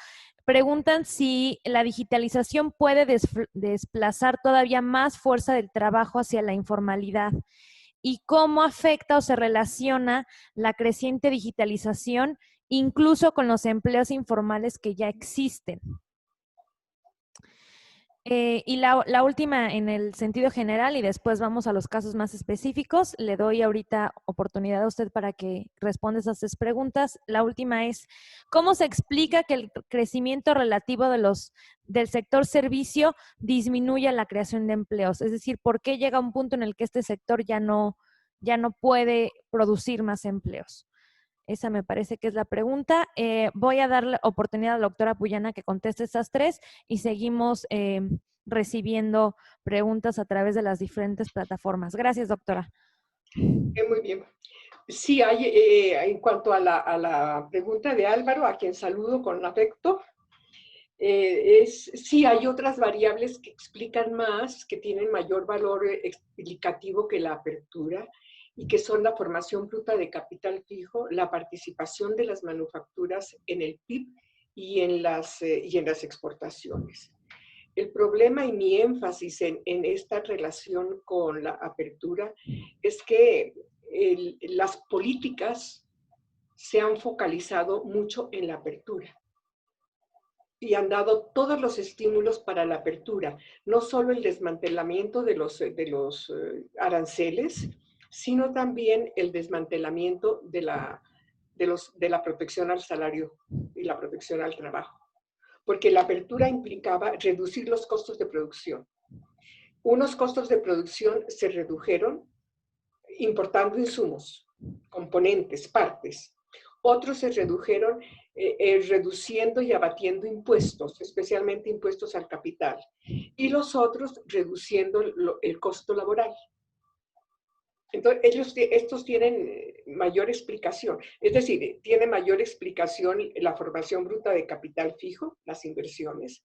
preguntan si la digitalización puede desplazar todavía más fuerza del trabajo hacia la informalidad y cómo afecta o se relaciona la creciente digitalización incluso con los empleos informales que ya existen. Y la última en el sentido general y después vamos a los casos más específicos. Le doy ahorita oportunidad a usted para que responda esas 3 preguntas. La última es, ¿cómo se explica que el crecimiento relativo del sector servicio disminuya la creación de empleos? Es decir, ¿por qué llega un punto en el que este sector ya no puede producir más empleos? Esa me parece que es la pregunta. Voy a darle oportunidad a la doctora Puyana que conteste estas 3 y seguimos recibiendo preguntas a través de las diferentes plataformas. Gracias, doctora. Muy bien. Sí, en cuanto a la pregunta de Álvaro, a quien saludo con afecto, sí hay otras variables que explican más, que tienen mayor valor explicativo que la apertura, y que son la formación bruta de capital fijo, la participación de las manufacturas en el PIB y en las exportaciones. El problema y mi énfasis en esta relación con la apertura es que las políticas se han focalizado mucho en la apertura y han dado todos los estímulos para la apertura, no solo el desmantelamiento de los aranceles, sino también el desmantelamiento de la protección al salario y la protección al trabajo. Porque la apertura implicaba reducir los costos de producción. Unos costos de producción se redujeron importando insumos, componentes, partes. Otros se redujeron reduciendo y abatiendo impuestos, especialmente impuestos al capital. Y los otros reduciendo el costo laboral. Entonces, estos tienen mayor explicación. Es decir, tiene mayor explicación la formación bruta de capital fijo, las inversiones.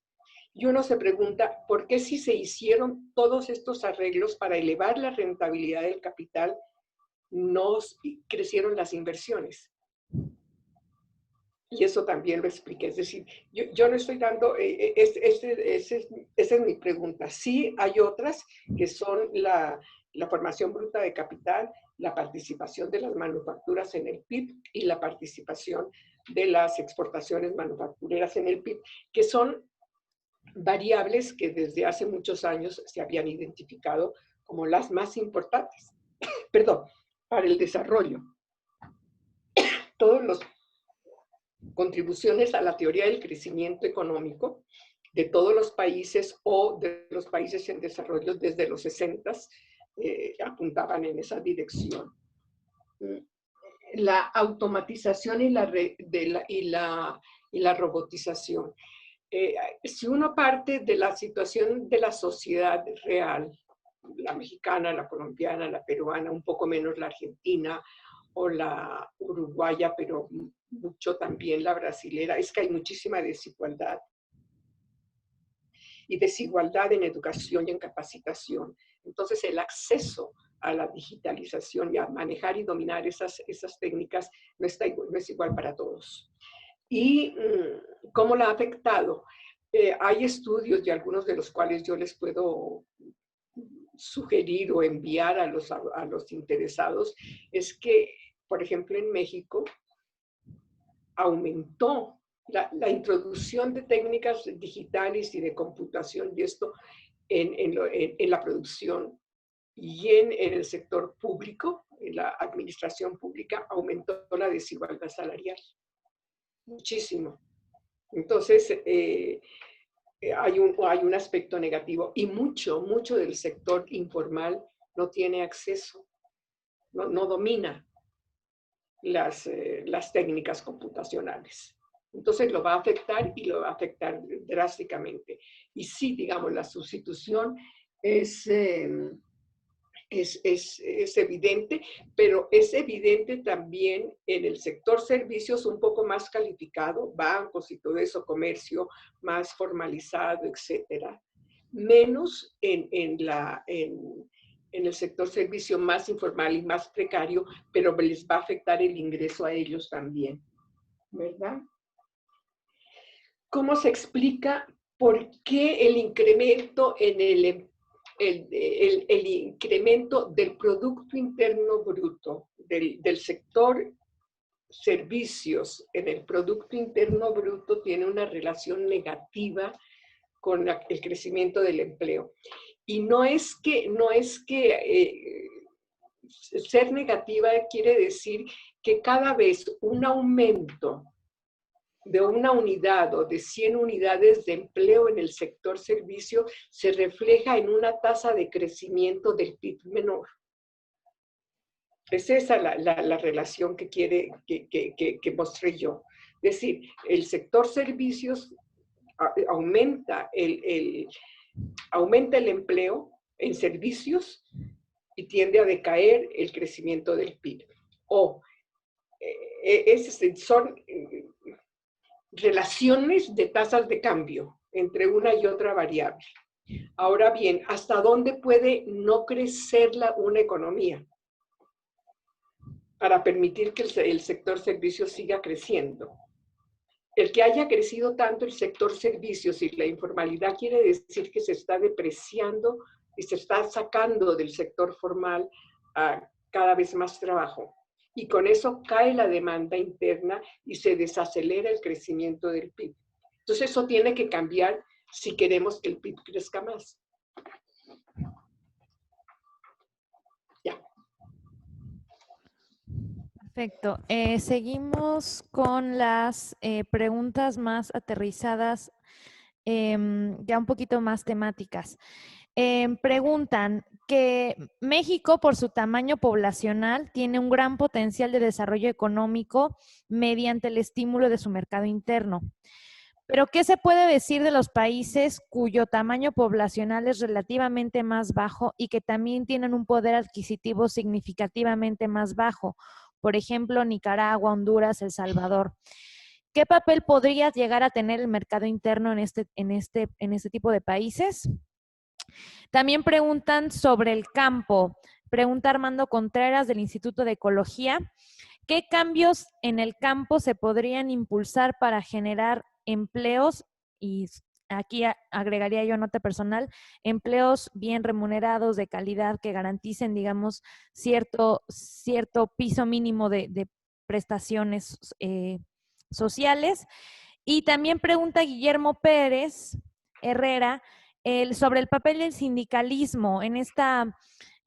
Y uno se pregunta, ¿por qué si se hicieron todos estos arreglos para elevar la rentabilidad del capital, no crecieron las inversiones? Y eso también lo expliqué. Es decir, yo no estoy dando, esa es mi pregunta. Sí hay otras que son la formación bruta de capital, la participación de las manufacturas en el PIB y la participación de las exportaciones manufactureras en el PIB, que son variables que desde hace muchos años se habían identificado como las más importantes, para el desarrollo. Todos los contribuciones a la teoría del crecimiento económico de todos los países o de los países en desarrollo desde los 60s apuntaban en esa dirección. La automatización y la robotización. Si uno parte de la situación de la sociedad real, la mexicana, la colombiana, la peruana, un poco menos la argentina, o la uruguaya, pero mucho también la brasilera, es que hay muchísima desigualdad. Y desigualdad en educación y en capacitación. Entonces, el acceso a la digitalización y a manejar y dominar esas técnicas no es igual para todos. ¿Y cómo la ha afectado? Hay estudios, y algunos de los cuales yo les puedo sugerir o enviar a los interesados, es que, por ejemplo, en México aumentó la introducción de técnicas digitales y de computación y esto en la producción y en el sector público, en la administración pública, aumentó la desigualdad salarial. Muchísimo. Entonces, hay un aspecto negativo y mucho del sector informal no tiene acceso, no domina las técnicas computacionales. Entonces lo va a afectar y lo va a afectar drásticamente. Y sí, digamos, la sustitución es evidente, pero es evidente también en el sector servicios un poco más calificado, bancos y todo eso, comercio más formalizado, etcétera. Menos en el sector servicio más informal y más precario, pero les va a afectar el ingreso a ellos también, ¿verdad? ¿Cómo se explica por qué el incremento en el incremento del Producto Interno Bruto, del sector servicios en el Producto Interno Bruto tiene una relación negativa con el crecimiento del empleo? Y no es que ser negativa quiere decir que cada vez un aumento de una unidad o de 100 unidades de empleo en el sector servicio se refleja en una tasa de crecimiento del PIB menor. Es esa la relación que mostré yo. Es decir, el sector servicios aumenta el empleo en servicios y tiende a decaer el crecimiento del PIB. Son relaciones de tasas de cambio entre una y otra variable. Ahora bien, ¿hasta dónde puede no crecer una economía para permitir que el sector servicios siga creciendo? El que haya crecido tanto el sector servicios y la informalidad quiere decir que se está depreciando y se está sacando del sector formal cada vez más trabajo. Y con eso cae la demanda interna y se desacelera el crecimiento del PIB. Entonces eso tiene que cambiar si queremos que el PIB crezca más. Ya. Perfecto. Seguimos con las preguntas más aterrizadas, ya un poquito más temáticas. Preguntan que México, por su tamaño poblacional, tiene un gran potencial de desarrollo económico mediante el estímulo de su mercado interno. Pero, ¿qué se puede decir de los países cuyo tamaño poblacional es relativamente más bajo y que también tienen un poder adquisitivo significativamente más bajo? Por ejemplo, Nicaragua, Honduras, El Salvador. ¿Qué papel podría llegar a tener el mercado interno en este tipo de países? También preguntan sobre el campo. Pregunta Armando Contreras del Instituto de Ecología. ¿Qué cambios en el campo se podrían impulsar para generar empleos? Y aquí agregaría yo nota personal, empleos bien remunerados, de calidad, que garanticen, digamos, cierto piso mínimo de prestaciones sociales. Y también pregunta Guillermo Pérez Herrera sobre el papel del sindicalismo en esta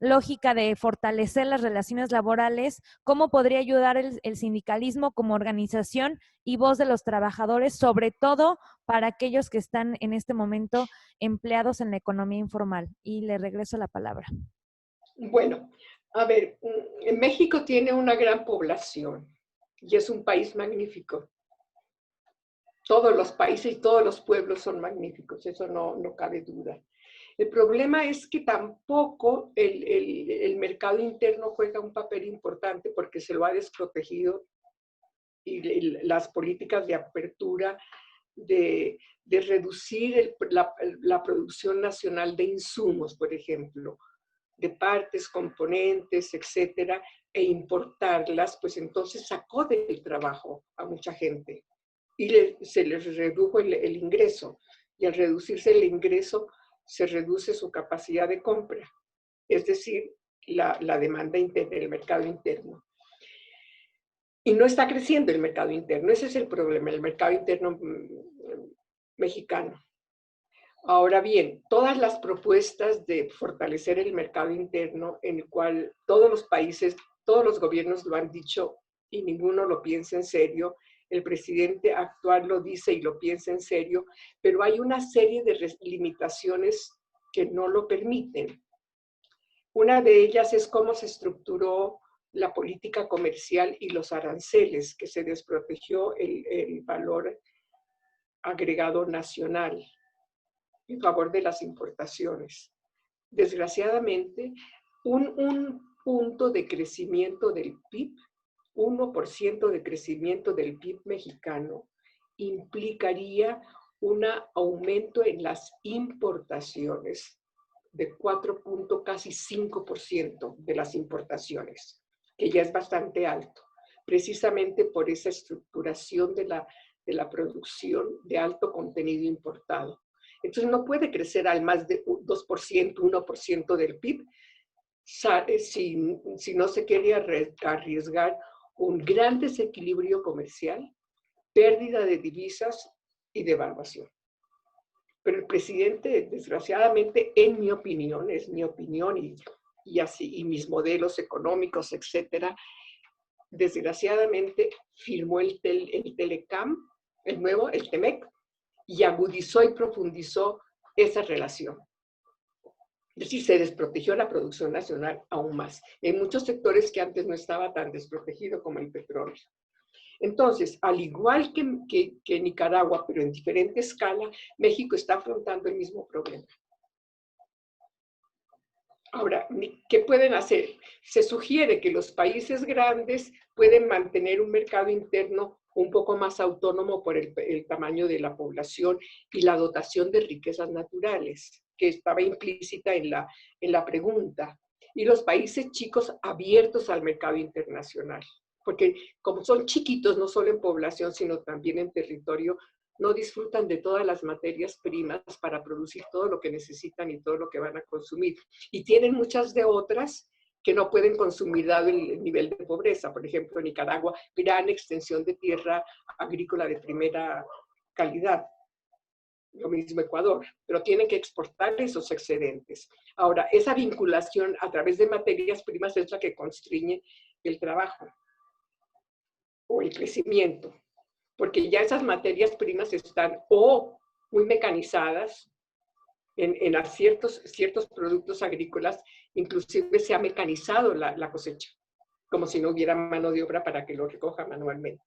lógica de fortalecer las relaciones laborales. ¿Cómo podría ayudar el sindicalismo como organización y voz de los trabajadores, sobre todo para aquellos que están en este momento empleados en la economía informal? Y le regreso la palabra. Bueno, a ver, México tiene una gran población y es un país magnífico. Todos los países y todos los pueblos son magníficos, eso no cabe duda. El problema es que tampoco el mercado interno juega un papel importante porque se lo ha desprotegido y las políticas de apertura, de reducir la producción nacional de insumos, por ejemplo, de partes, componentes, etcétera, e importarlas, pues entonces sacó del trabajo a mucha gente y se les redujo el ingreso. Y al reducirse el ingreso, se reduce su capacidad de compra, es decir, la demanda interna, el mercado interno. Y no está creciendo el mercado interno, ese es el problema, el mercado interno mexicano. Ahora bien, todas las propuestas de fortalecer el mercado interno, en el cual todos los países, todos los gobiernos lo han dicho y ninguno lo piensa en serio, el presidente actual lo dice y lo piensa en serio, pero hay una serie de limitaciones que no lo permiten. Una de ellas es cómo se estructuró la política comercial y los aranceles, que se desprotegió el valor agregado nacional en favor de las importaciones. Desgraciadamente, un punto de crecimiento del PIB, 1% de crecimiento del PIB mexicano, implicaría un aumento en las importaciones de 4.5% de las importaciones, que ya es bastante alto, precisamente por esa estructuración de la producción de alto contenido importado. Entonces no puede crecer al más de 2%, 1% del PIB si no se quiere arriesgar un gran desequilibrio comercial, pérdida de divisas y devaluación. Pero el presidente, desgraciadamente, en mi opinión, es mi opinión y así, y mis modelos económicos, etcétera, desgraciadamente firmó el Telecam, el nuevo, el TEMEC, y agudizó y profundizó esa relación. Es decir, se desprotegió la producción nacional aún más. En muchos sectores que antes no estaba tan desprotegido como el petróleo. Entonces, al igual que Nicaragua, pero en diferente escala, México está afrontando el mismo problema. Ahora, ¿qué pueden hacer? Se sugiere que los países grandes pueden mantener un mercado interno un poco más autónomo por el tamaño de la población y la dotación de riquezas naturales, que estaba implícita en la pregunta. Y los países chicos abiertos al mercado internacional. Porque como son chiquitos, no solo en población, sino también en territorio, no disfrutan de todas las materias primas para producir todo lo que necesitan y todo lo que van a consumir. Y tienen muchas de otras que no pueden consumir dado el nivel de pobreza. Por ejemplo, en Nicaragua, gran extensión de tierra agrícola de primera calidad. Lo mismo Ecuador, pero tienen que exportar esos excedentes. Ahora, esa vinculación a través de materias primas es la que constriñe el trabajo o el crecimiento, porque ya esas materias primas están o muy mecanizadas en ciertos productos agrícolas, inclusive se ha mecanizado la cosecha, como si no hubiera mano de obra para que lo recoja manualmente.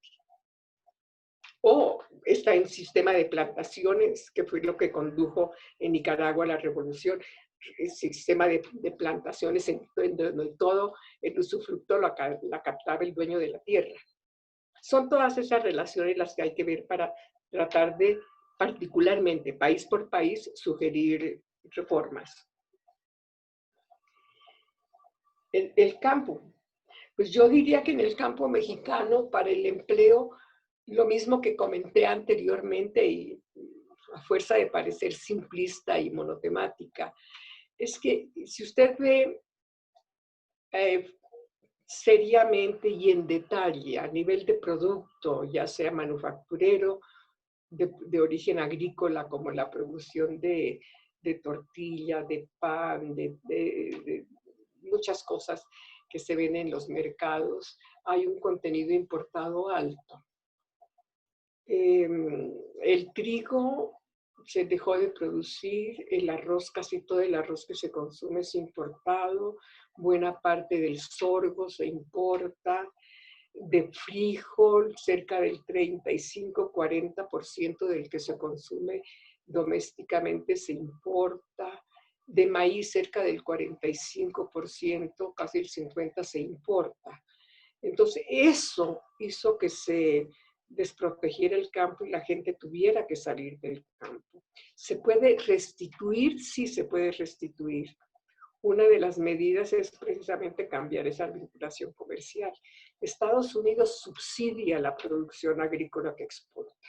O está en sistema de plantaciones, que fue lo que condujo en Nicaragua a la revolución, el sistema de plantaciones en donde todo el usufructo la captaba el dueño de la tierra. Son todas esas relaciones las que hay que ver para tratar de, particularmente, país por país, sugerir reformas. El campo. Pues yo diría que en el campo mexicano, para el empleo, lo mismo que comenté anteriormente y a fuerza de parecer simplista y monotemática, es que si usted ve seriamente y en detalle a nivel de producto, ya sea manufacturero, de origen agrícola, como la producción de tortilla, de pan, de muchas cosas que se ven en los mercados, hay un contenido importado alto. El trigo se dejó de producir, el arroz, casi todo el arroz que se consume es importado, buena parte del sorgo se importa, de frijol, cerca del 35-40% del que se consume domésticamente se importa, de maíz cerca del 45%, casi el 50% se importa. Entonces, eso hizo que se desprotegiera el campo y la gente tuviera que salir del campo. ¿Se puede restituir? Sí, se puede restituir. Una de las medidas es precisamente cambiar esa vinculación comercial. Estados Unidos subsidia la producción agrícola que exporta.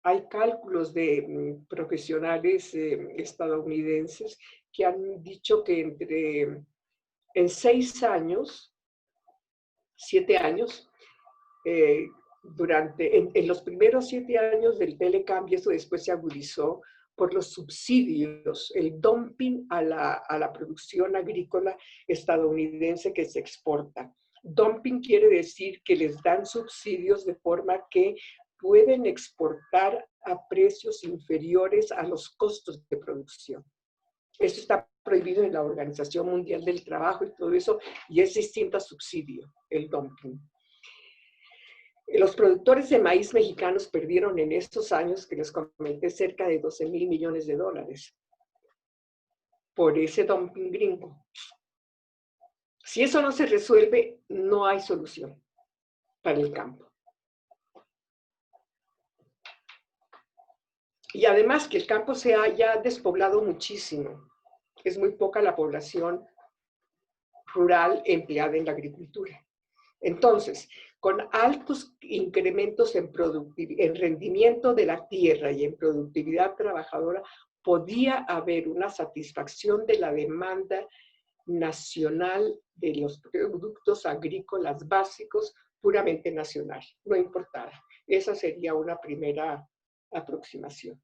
Hay cálculos de profesionales estadounidenses que han dicho que en 6 años, 7 años, en los primeros 7 años del telecambio, eso después se agudizó por los subsidios, el dumping a la producción agrícola estadounidense que se exporta. Dumping quiere decir que les dan subsidios de forma que pueden exportar a precios inferiores a los costos de producción. Eso está prohibido en la Organización Mundial del Trabajo y todo eso, y es distinto a subsidio, el dumping. Los productores de maíz mexicanos perdieron en estos años que les comenté cerca de 12,000 millones de dólares por ese dumping gringo. Si eso no se resuelve, no hay solución para el campo. Y además que el campo se haya despoblado muchísimo. Es muy poca la población rural empleada en la agricultura. Entonces, con altos incrementos en rendimiento de la tierra y en productividad trabajadora, podía haber una satisfacción de la demanda nacional de los productos agrícolas básicos puramente nacional, no importara. Esa sería una primera aproximación.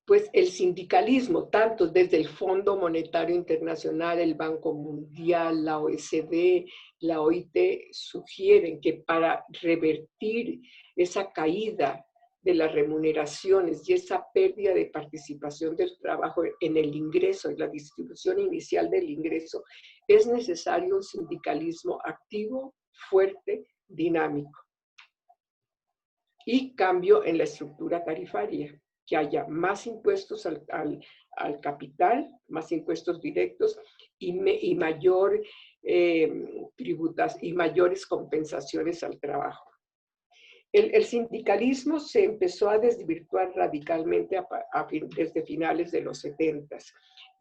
Pues el sindicalismo, tanto desde el Fondo Monetario Internacional, el Banco Mundial, la OECD, la OIT, sugieren que para revertir esa caída de las remuneraciones y esa pérdida de participación del trabajo en el ingreso, en la distribución inicial del ingreso, es necesario un sindicalismo activo, fuerte, dinámico. Y cambio en la estructura tarifaria, que haya más impuestos al capital, más impuestos directos y mayor tributas y mayores compensaciones al trabajo. El sindicalismo se empezó a desvirtuar radicalmente desde finales de los 70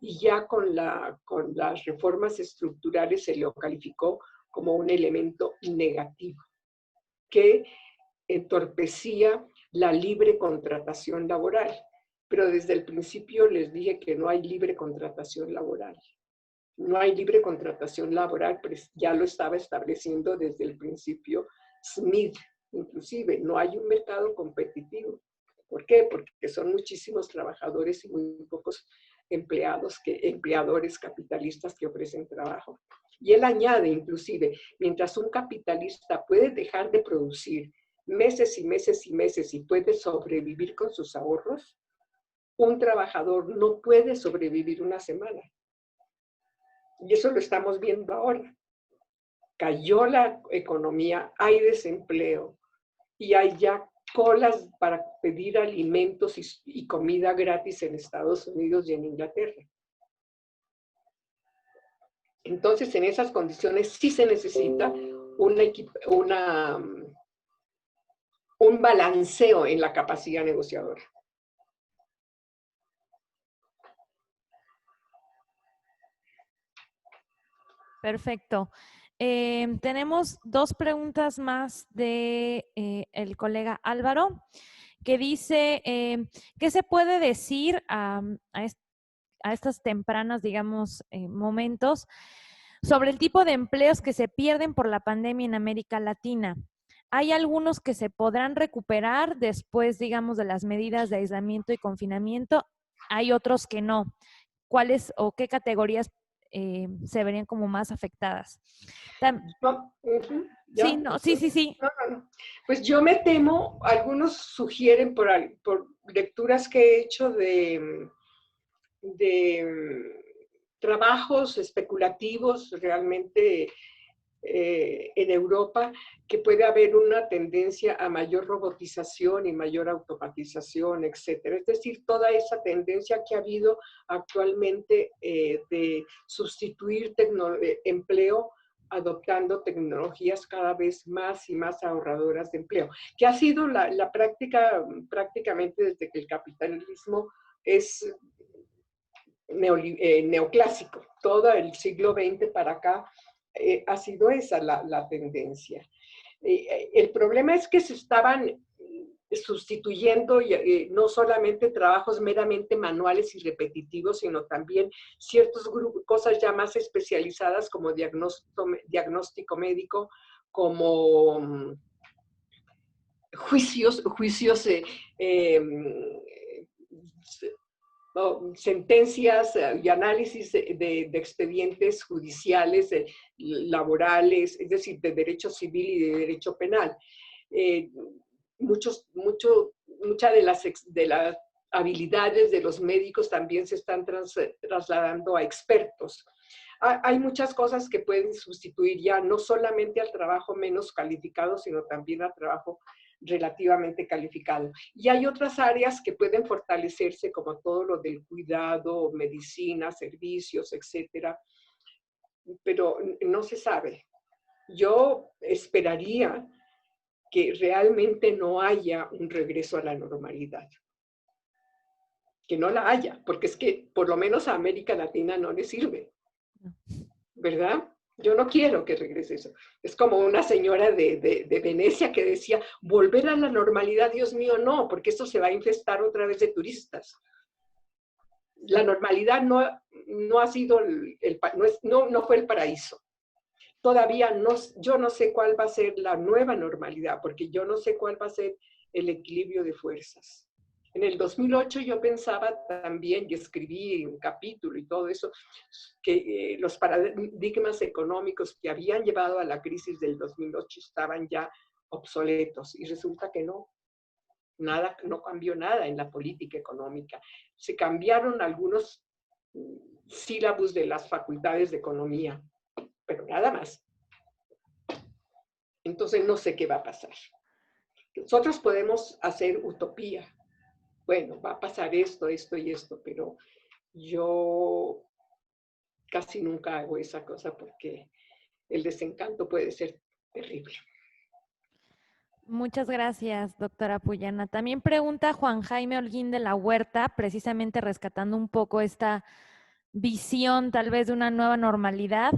y ya con las reformas estructurales se lo calificó como un elemento negativo que entorpecía la libre contratación laboral. Pero desde el principio les dije que no hay libre contratación laboral. No hay libre contratación laboral, pero ya lo estaba estableciendo desde el principio Smith. Inclusive, no hay un mercado competitivo. ¿Por qué? Porque son muchísimos trabajadores y muy pocos empleadores capitalistas que ofrecen trabajo. Y él añade, inclusive, mientras un capitalista puede dejar de producir meses y meses y meses y puede sobrevivir con sus ahorros, un trabajador no puede sobrevivir una semana. Y eso lo estamos viendo ahora. Cayó la economía, hay desempleo y hay ya colas para pedir alimentos y comida gratis en Estados Unidos y en Inglaterra. Entonces, en esas condiciones sí se necesita un balanceo en la capacidad negociadora. Perfecto. Tenemos 2 preguntas más de el colega Álvaro, que dice, ¿qué se puede decir a estas tempranas, digamos, momentos sobre el tipo de empleos que se pierden por la pandemia en América Latina? ¿Hay algunos que se podrán recuperar después, digamos, de las medidas de aislamiento y confinamiento? Hay otros que no. ¿Cuáles o qué categorías se verían como más afectadas? Sí. No. Pues yo me temo, algunos sugieren por lecturas que he hecho de trabajos especulativos realmente en Europa, que puede haber una tendencia a mayor robotización y mayor automatización, etcétera. Es decir, toda esa tendencia que ha habido actualmente de sustituir empleo adoptando tecnologías cada vez más y más ahorradoras de empleo, que ha sido la práctica prácticamente desde que el capitalismo es neoclásico. Todo el siglo XX para acá ha sido esa la tendencia. El problema es que se estaban sustituyendo no solamente trabajos meramente manuales y repetitivos, sino también ciertos grupos, cosas ya más especializadas como diagnóstico médico, como juicios sentencias y análisis de expedientes judiciales, laborales, es decir, de derecho civil y de derecho penal. Muchas de las habilidades de los médicos también se están trasladando a expertos. Hay muchas cosas que pueden sustituir ya no solamente al trabajo menos calificado, sino también al trabajo relativamente calificado. Y hay otras áreas que pueden fortalecerse, como todo lo del cuidado, medicina, servicios, etcétera, pero no se sabe. Yo esperaría que realmente no haya un regreso a la normalidad. Que no la haya, porque es que por lo menos a América Latina no le sirve, ¿verdad? Yo no quiero que regrese eso. Es como una señora de Venecia que decía, volver a la normalidad, Dios mío, no, porque esto se va a infestar otra vez de turistas. La normalidad no ha sido, no fue el paraíso. Todavía yo no sé cuál va a ser la nueva normalidad, porque yo no sé cuál va a ser el equilibrio de fuerzas. En el 2008 yo pensaba también, y escribí un capítulo y todo eso, que los paradigmas económicos que habían llevado a la crisis del 2008 estaban ya obsoletos, y resulta que no. No cambió nada en la política económica. Se cambiaron algunos sílabos de las facultades de economía, pero nada más. Entonces no sé qué va a pasar. Nosotros podemos hacer utopía. Bueno, va a pasar esto, esto y esto, pero yo casi nunca hago esa cosa porque el desencanto puede ser terrible. Muchas gracias, doctora Puyana. También pregunta Juan Jaime Holguín de la Huerta, precisamente rescatando un poco esta visión tal vez de una nueva normalidad.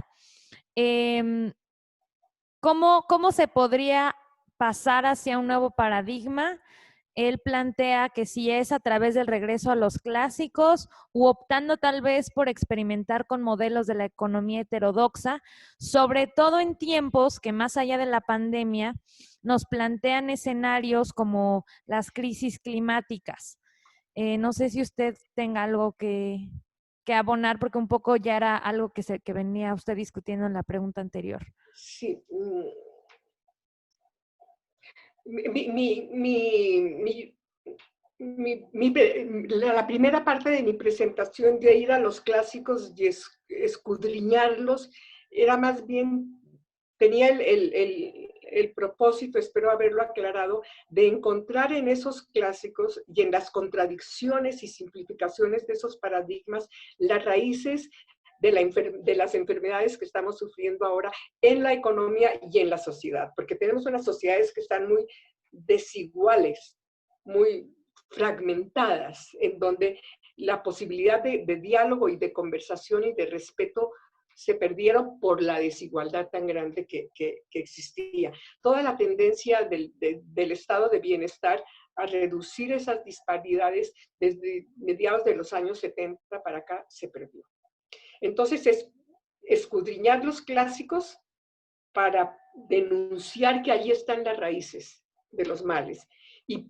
¿Cómo se podría pasar hacia un nuevo paradigma? Él plantea que si es a través del regreso a los clásicos u optando tal vez por experimentar con modelos de la economía heterodoxa, sobre todo en tiempos que más allá de la pandemia nos plantean escenarios como las crisis climáticas. No sé si usted tenga algo que abonar, porque un poco ya era algo que venía usted discutiendo en la pregunta anterior. Sí. La primera parte de mi presentación de ir a los clásicos y escudriñarlos era más bien, tenía el propósito, espero haberlo aclarado, de encontrar en esos clásicos y en las contradicciones y simplificaciones de esos paradigmas las raíces de las enfermedades que estamos sufriendo ahora en la economía y en la sociedad, porque tenemos unas sociedades que están muy desiguales, muy fragmentadas, en donde la posibilidad de diálogo y de conversación y de respeto se perdieron por la desigualdad tan grande que existía. Toda la tendencia del estado de bienestar a reducir esas disparidades desde mediados de los años 70 para acá se perdió. Entonces es escudriñar los clásicos para denunciar que ahí están las raíces de los males y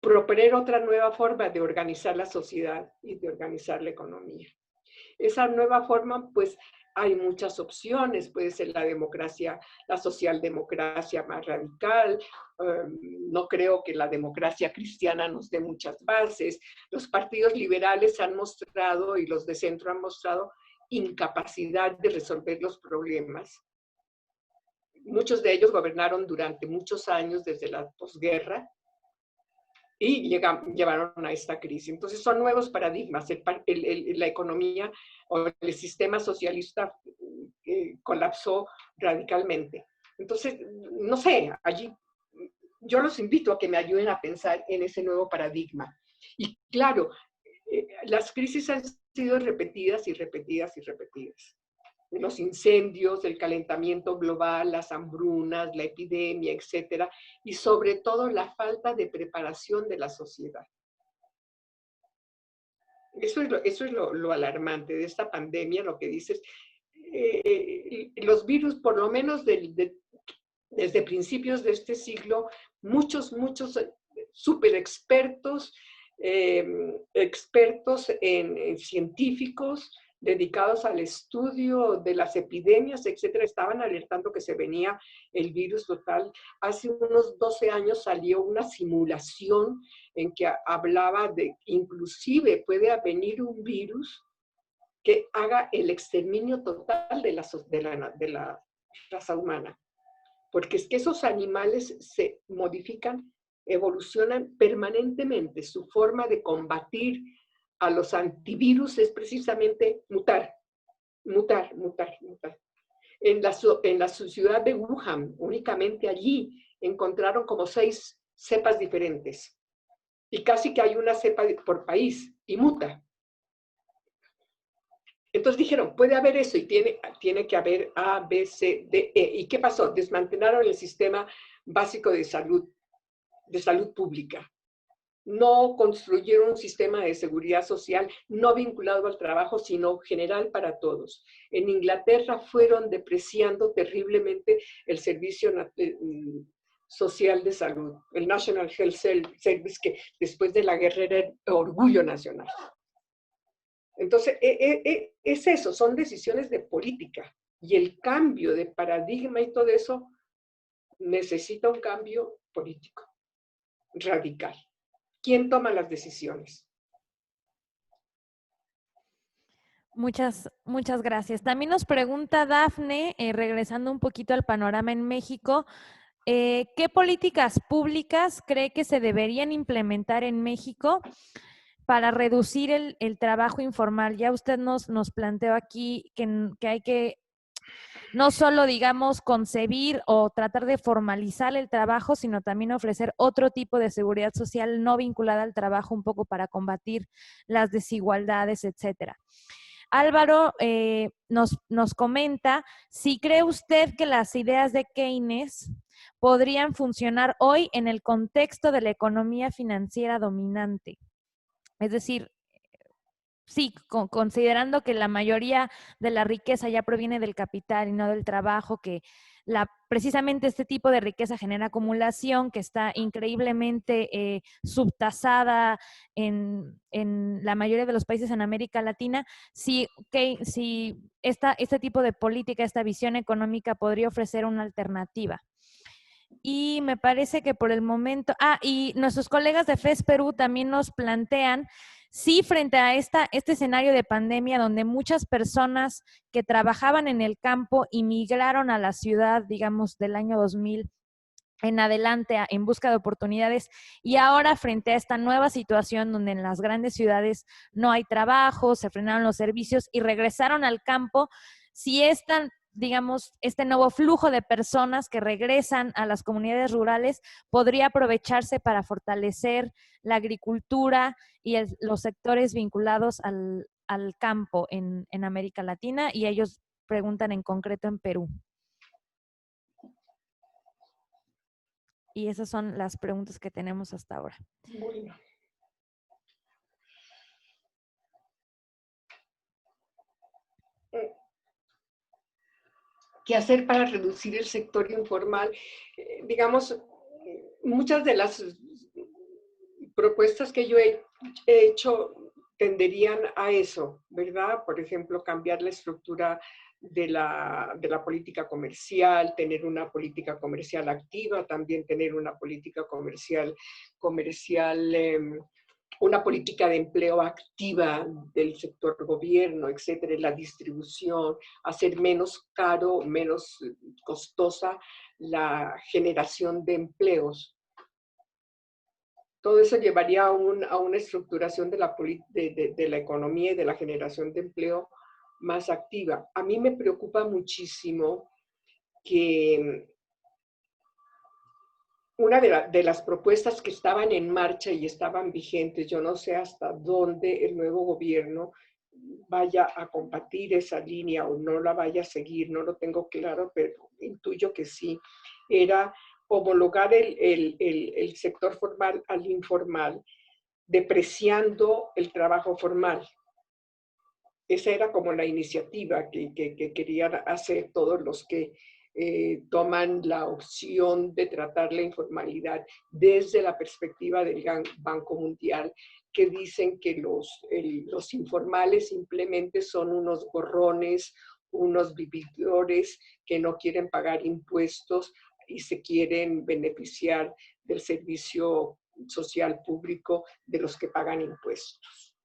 proponer otra nueva forma de organizar la sociedad y de organizar la economía. Esa nueva forma, pues, hay muchas opciones. Puede ser la democracia, la socialdemocracia más radical. No creo que la democracia cristiana nos dé muchas bases. Los partidos liberales han mostrado, y los de centro han mostrado, incapacidad de resolver los problemas muchos de ellos gobernaron durante muchos años desde la posguerra y llevaron a esta crisis. Entonces son nuevos paradigmas. La economía o el sistema socialista colapsó radicalmente. Entonces, no sé, allí yo los invito a que me ayuden a pensar en ese nuevo paradigma. Y claro, las crisis han sido repetidas y repetidas y repetidas. Los incendios, el calentamiento global, las hambrunas, la epidemia, etcétera, y sobre todo la falta de preparación de la sociedad. Eso es lo alarmante de esta pandemia, lo que dices. Los virus, por lo menos desde principios de este siglo, muchos súper expertos, expertos en científicos dedicados al estudio de las epidemias, etcétera, estaban alertando que se venía el virus total. Hace unos 12 años salió una simulación en que hablaba de, inclusive puede venir un virus que haga el exterminio total de la raza humana. Porque es que esos animales se modifican, evolucionan permanentemente. Su forma de combatir a los antivirus es precisamente mutar. En la ciudad de Wuhan, únicamente allí, encontraron como 6 cepas diferentes. Y casi que hay una cepa por país, y muta. Entonces dijeron, puede haber eso y tiene que haber A, B, C, D, E. ¿Y qué pasó? Desmantelaron el sistema básico de salud pública. No construyeron un sistema de seguridad social no vinculado al trabajo, sino general para todos. En Inglaterra fueron depreciando terriblemente el servicio social de salud, el National Health Service, que después de la guerra era el orgullo nacional. Entonces, es eso, son decisiones de política. Y el cambio de paradigma y todo eso necesita un cambio político radical. ¿Quién toma las decisiones? Muchas gracias. También nos pregunta Dafne, regresando un poquito al panorama en México, ¿qué políticas públicas cree que se deberían implementar en México para reducir el trabajo informal? Ya usted nos planteó aquí que hay que no solo, digamos, concebir o tratar de formalizar el trabajo, sino también ofrecer otro tipo de seguridad social no vinculada al trabajo, un poco para combatir las desigualdades, etcétera. Álvaro nos comenta si cree usted que las ideas de Keynes podrían funcionar hoy en el contexto de la economía financiera dominante. Es decir, sí, considerando que la mayoría de la riqueza ya proviene del capital y no del trabajo, que precisamente este tipo de riqueza genera acumulación, que está increíblemente subtasada en la mayoría de los países en América Latina, si este tipo de política, esta visión económica podría ofrecer una alternativa. Y me parece que por el momento, y nuestros colegas de FES Perú también nos plantean, sí, frente a este escenario de pandemia donde muchas personas que trabajaban en el campo inmigraron a la ciudad, digamos, del año 2000 en adelante en busca de oportunidades, y ahora frente a esta nueva situación donde en las grandes ciudades no hay trabajo, se frenaron los servicios y regresaron al campo, si digamos, este nuevo flujo de personas que regresan a las comunidades rurales podría aprovecharse para fortalecer la agricultura y los sectores vinculados al campo en América Latina, y ellos preguntan en concreto en Perú. Y esas son las preguntas que tenemos hasta ahora. Bueno. ¿Qué hacer para reducir el sector informal? Digamos, muchas de las propuestas que yo he hecho tenderían a eso, ¿verdad? Por ejemplo, cambiar la estructura de la política comercial, tener una política comercial activa, también tener una política comercial una política de empleo activa del sector gobierno, etcétera, la distribución, hacer menos caro, menos costosa la generación de empleos. Todo eso llevaría a una estructuración de la economía y de la generación de empleo más activa. A mí me preocupa muchísimo que una de las propuestas que estaban en marcha y estaban vigentes, yo no sé hasta dónde el nuevo gobierno vaya a combatir esa línea o no la vaya a seguir, no lo tengo claro, pero intuyo que sí, era homologar el sector formal al informal, depreciando el trabajo formal. Esa era como la iniciativa que querían hacer todos los que toman la opción de tratar la informalidad desde la perspectiva del Banco Mundial, que dicen que los informales simplemente son unos gorrones, unos vividores que no quieren pagar impuestos y se quieren beneficiar del servicio social público de los que pagan impuestos.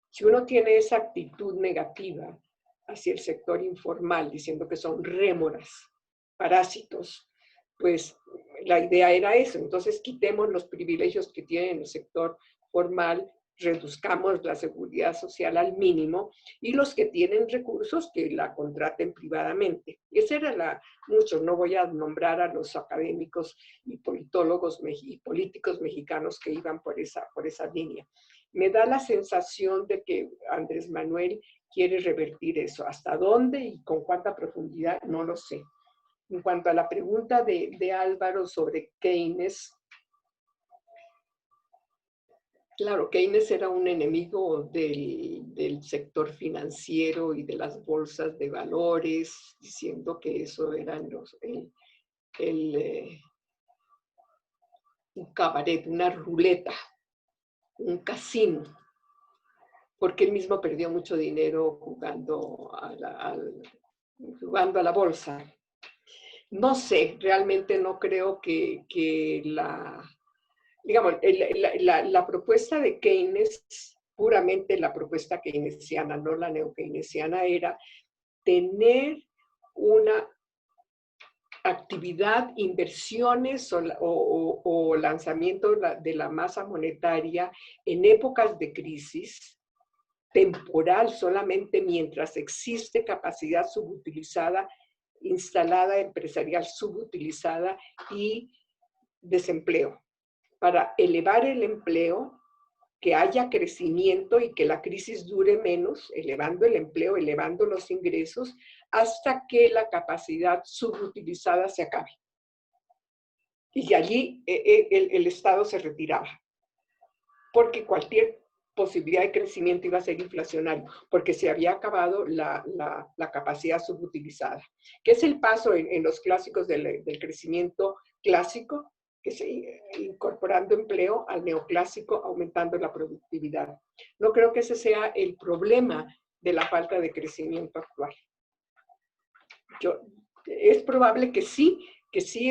Si uno tiene esa actitud negativa hacia el sector informal, diciendo que son rémoras, parásitos, pues la idea era eso. Entonces quitemos los privilegios que tiene el sector formal, reduzcamos la seguridad social al mínimo y los que tienen recursos que la contraten privadamente. Esa era muchos, no voy a nombrar a los académicos y politólogos y políticos mexicanos que iban por esa línea. Me da la sensación de que Andrés Manuel quiere revertir eso. ¿Hasta dónde y con cuánta profundidad? No lo sé. En cuanto a la pregunta de Álvaro sobre Keynes, claro, Keynes era un enemigo del sector financiero y de las bolsas de valores, diciendo que eso eran un cabaret, una ruleta, un casino, porque él mismo perdió mucho dinero jugando a la bolsa. No sé, realmente no creo que digamos, la propuesta de Keynes, puramente la propuesta keynesiana, no la neokeynesiana, era tener una actividad, inversiones o lanzamiento de la masa monetaria en épocas de crisis, temporal solamente mientras existe capacidad subutilizada, instalada empresarial subutilizada y desempleo, para elevar el empleo, que haya crecimiento y que la crisis dure menos, elevando el empleo, elevando los ingresos, hasta que la capacidad subutilizada se acabe. Y allí el Estado se retiraba, porque cualquier posibilidad de crecimiento iba a ser inflacionario, porque se había acabado la capacidad subutilizada, que es el paso en los clásicos del crecimiento clásico, que se incorporando empleo, al neoclásico, aumentando la productividad. No creo que ese sea el problema de la falta de crecimiento actual. Es probable que sí,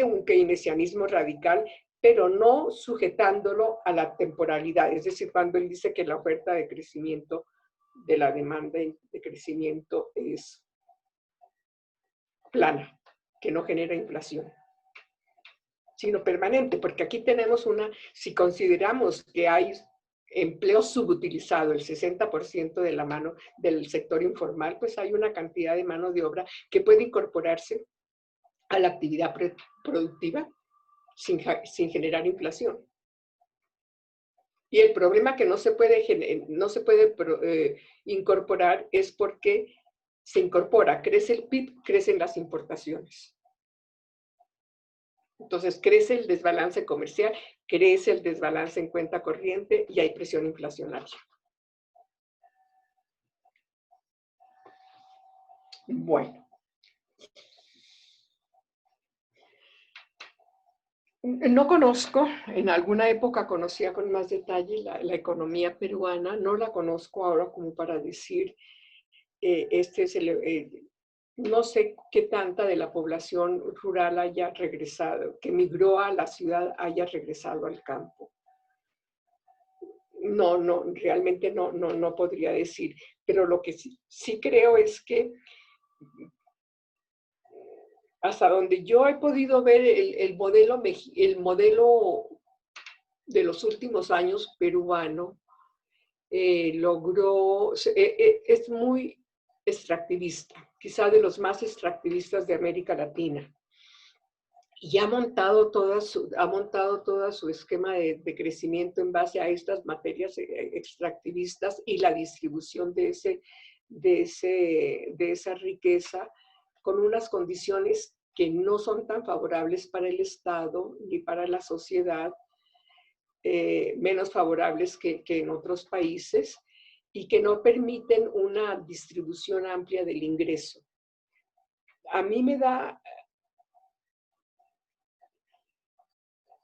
un keynesianismo radical, pero no sujetándolo a la temporalidad. Es decir, cuando él dice que la oferta de crecimiento, de la demanda de crecimiento es plana, que no genera inflación, sino permanente, porque aquí tenemos si consideramos que hay empleo subutilizado, el 60% de la mano del sector informal, pues hay una cantidad de mano de obra que puede incorporarse a la actividad productiva sin generar inflación. Y el problema que no se puede incorporar es porque se incorpora, crece el PIB, crecen las importaciones. Entonces crece el desbalance comercial, crece el desbalance en cuenta corriente y hay presión inflacionaria. Bueno. No conozco, en alguna época conocía con más detalle la economía peruana, no la conozco ahora como para decir, no sé qué tanta de la población rural haya regresado, que migró a la ciudad haya regresado al campo. no, realmente no podría decir. Pero lo que sí creo es que hasta donde yo he podido ver el modelo de los últimos años peruano, es muy extractivista, quizá de los más extractivistas de América Latina. Y ha montado todo su esquema de crecimiento en base a estas materias extractivistas y la distribución de esa riqueza con unas condiciones que no son tan favorables para el Estado ni para la sociedad, menos favorables que en otros países, y que no permiten una distribución amplia del ingreso. A mí me da...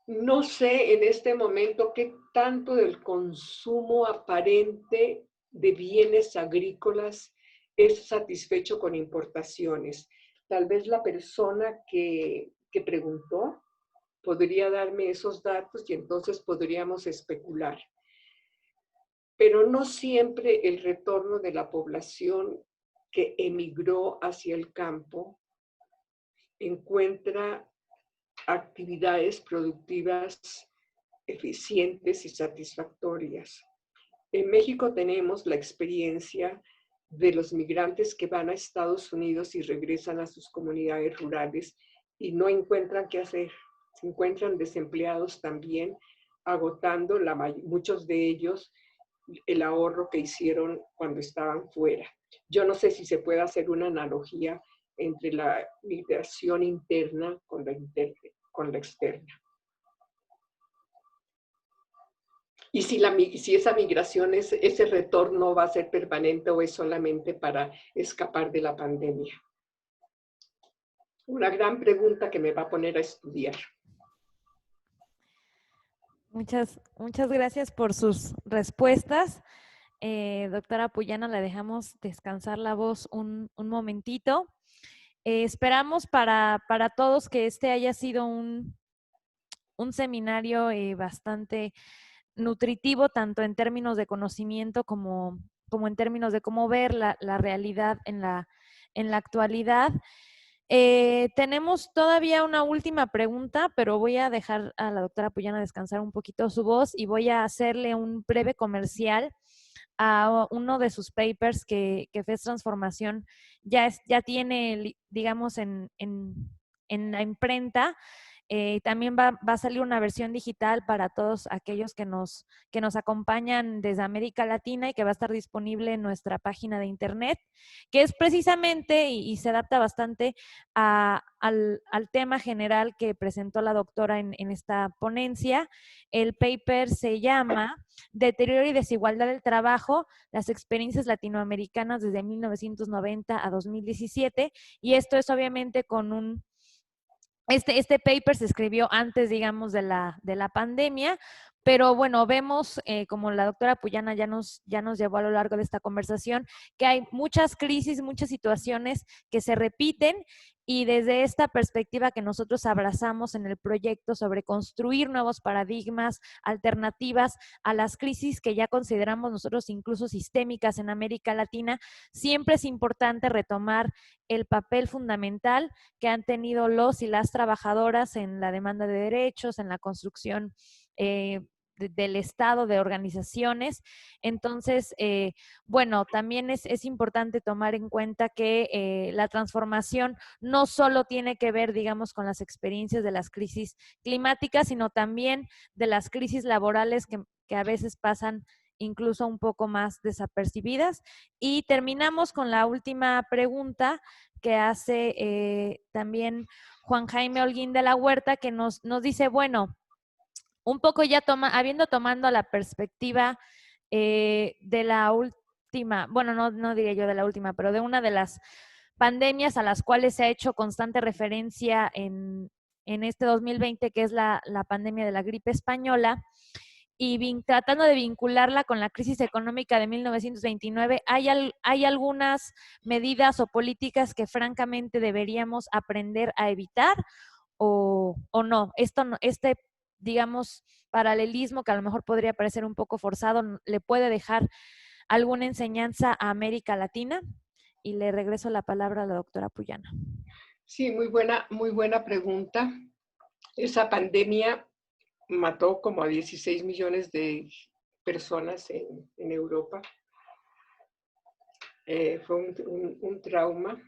No sé en este momento qué tanto del consumo aparente de bienes agrícolas es satisfecho con importaciones. Tal vez la persona que preguntó podría darme esos datos y entonces podríamos especular. Pero no siempre el retorno de la población que emigró hacia el campo encuentra actividades productivas eficientes y satisfactorias. En México tenemos la experiencia de los migrantes que van a Estados Unidos y regresan a sus comunidades rurales y no encuentran qué hacer. Se encuentran desempleados también, agotando muchos de ellos el ahorro que hicieron cuando estaban fuera. Yo no sé si se puede hacer una analogía entre la migración interna con la externa. Y si esa migración, ese retorno va a ser permanente o es solamente para escapar de la pandemia. Una gran pregunta que me va a poner a estudiar. Muchas gracias por sus respuestas. Doctora Puyana, la dejamos descansar la voz un momentito. Esperamos para todos que este haya sido un seminario bastante nutritivo, tanto en términos de conocimiento como en términos de cómo ver la realidad en la actualidad. Tenemos todavía una última pregunta, pero voy a dejar a la doctora Puyana descansar un poquito su voz y voy a hacerle un breve comercial a uno de sus papers que FES Transformación ya tiene, digamos, en la imprenta. También va a salir una versión digital para todos aquellos que nos acompañan desde América Latina y que va a estar disponible en nuestra página de internet, que es precisamente y se adapta bastante al tema general que presentó la doctora en esta ponencia. El paper se llama Deterioro y desigualdad del trabajo, las experiencias latinoamericanas desde 1990 a 2017, y esto es obviamente con este paper se escribió antes, digamos, de la pandemia, pero bueno, vemos, como la doctora Puyana ya nos llevó a lo largo de esta conversación, que hay muchas crisis, muchas situaciones que se repiten, y desde esta perspectiva que nosotros abrazamos en el proyecto sobre construir nuevos paradigmas, alternativas a las crisis que ya consideramos nosotros incluso sistémicas en América Latina, siempre es importante retomar el papel fundamental que han tenido los y las trabajadoras en la demanda de derechos, en la construcción del Estado, de organizaciones. Entonces, bueno, también es importante tomar en cuenta que la transformación no solo tiene que ver, digamos, con las experiencias de las crisis climáticas, sino también de las crisis laborales que a veces pasan incluso un poco más desapercibidas. Y terminamos con la última pregunta que hace también Juan Jaime Holguín de la Huerta, que nos dice, bueno, un poco ya habiendo tomado la perspectiva de la última, bueno, no diría yo de la última, pero de una de las pandemias a las cuales se ha hecho constante referencia en este 2020, que es la pandemia de la gripe española, y tratando de vincularla con la crisis económica de 1929, ¿hay algunas medidas o políticas que francamente deberíamos aprender a evitar o no? Este digamos, paralelismo que a lo mejor podría parecer un poco forzado, le puede dejar alguna enseñanza a América Latina? Y le regreso la palabra a la doctora Puyana. Sí, muy buena pregunta. Esa pandemia mató como a 16 millones de personas en Europa. Fue un trauma.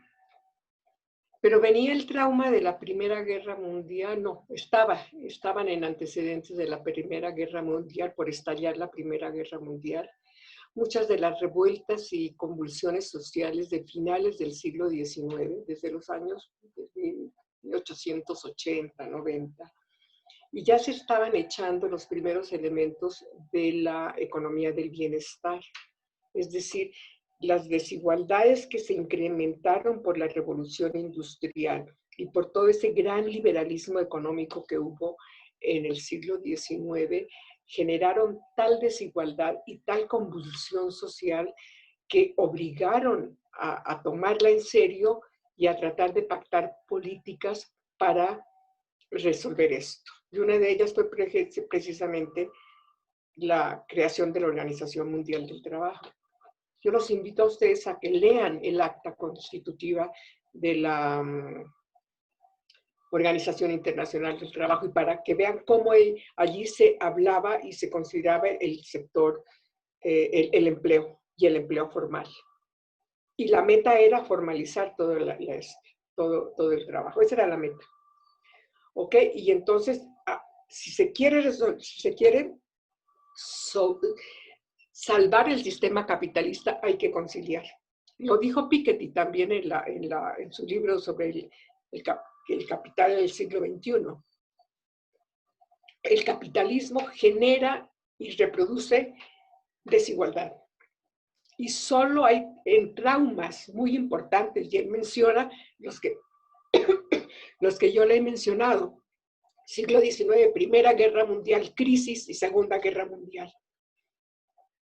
Pero venía el trauma de la Primera Guerra Mundial, no, estaban en antecedentes de la Primera Guerra Mundial, por estallar la Primera Guerra Mundial. Muchas de las revueltas y convulsiones sociales de finales del siglo XIX, desde los años 1880, 90, y ya se estaban echando los primeros elementos de la economía del bienestar, es decir, las desigualdades que se incrementaron por la revolución industrial y por todo ese gran liberalismo económico que hubo en el siglo XIX, generaron tal desigualdad y tal convulsión social que obligaron a tomarla en serio y a tratar de pactar políticas para resolver esto. Y una de ellas fue precisamente la creación de la Organización Mundial del Trabajo. Yo los invito a ustedes a que lean el acta constitutiva de la Organización Internacional del Trabajo y para que vean cómo allí se hablaba y se consideraba el sector, el empleo y el empleo formal. Y la meta era formalizar todo el trabajo. Esa era la meta. ¿Ok? Y entonces, si se quiere salvar el sistema capitalista, hay que conciliar. Lo dijo Piketty también en su libro sobre el capital del siglo XXI. El capitalismo genera y reproduce desigualdad. Y solo hay en traumas muy importantes, y él menciona los que yo le he mencionado. Siglo XIX, Primera Guerra Mundial, crisis y Segunda Guerra Mundial.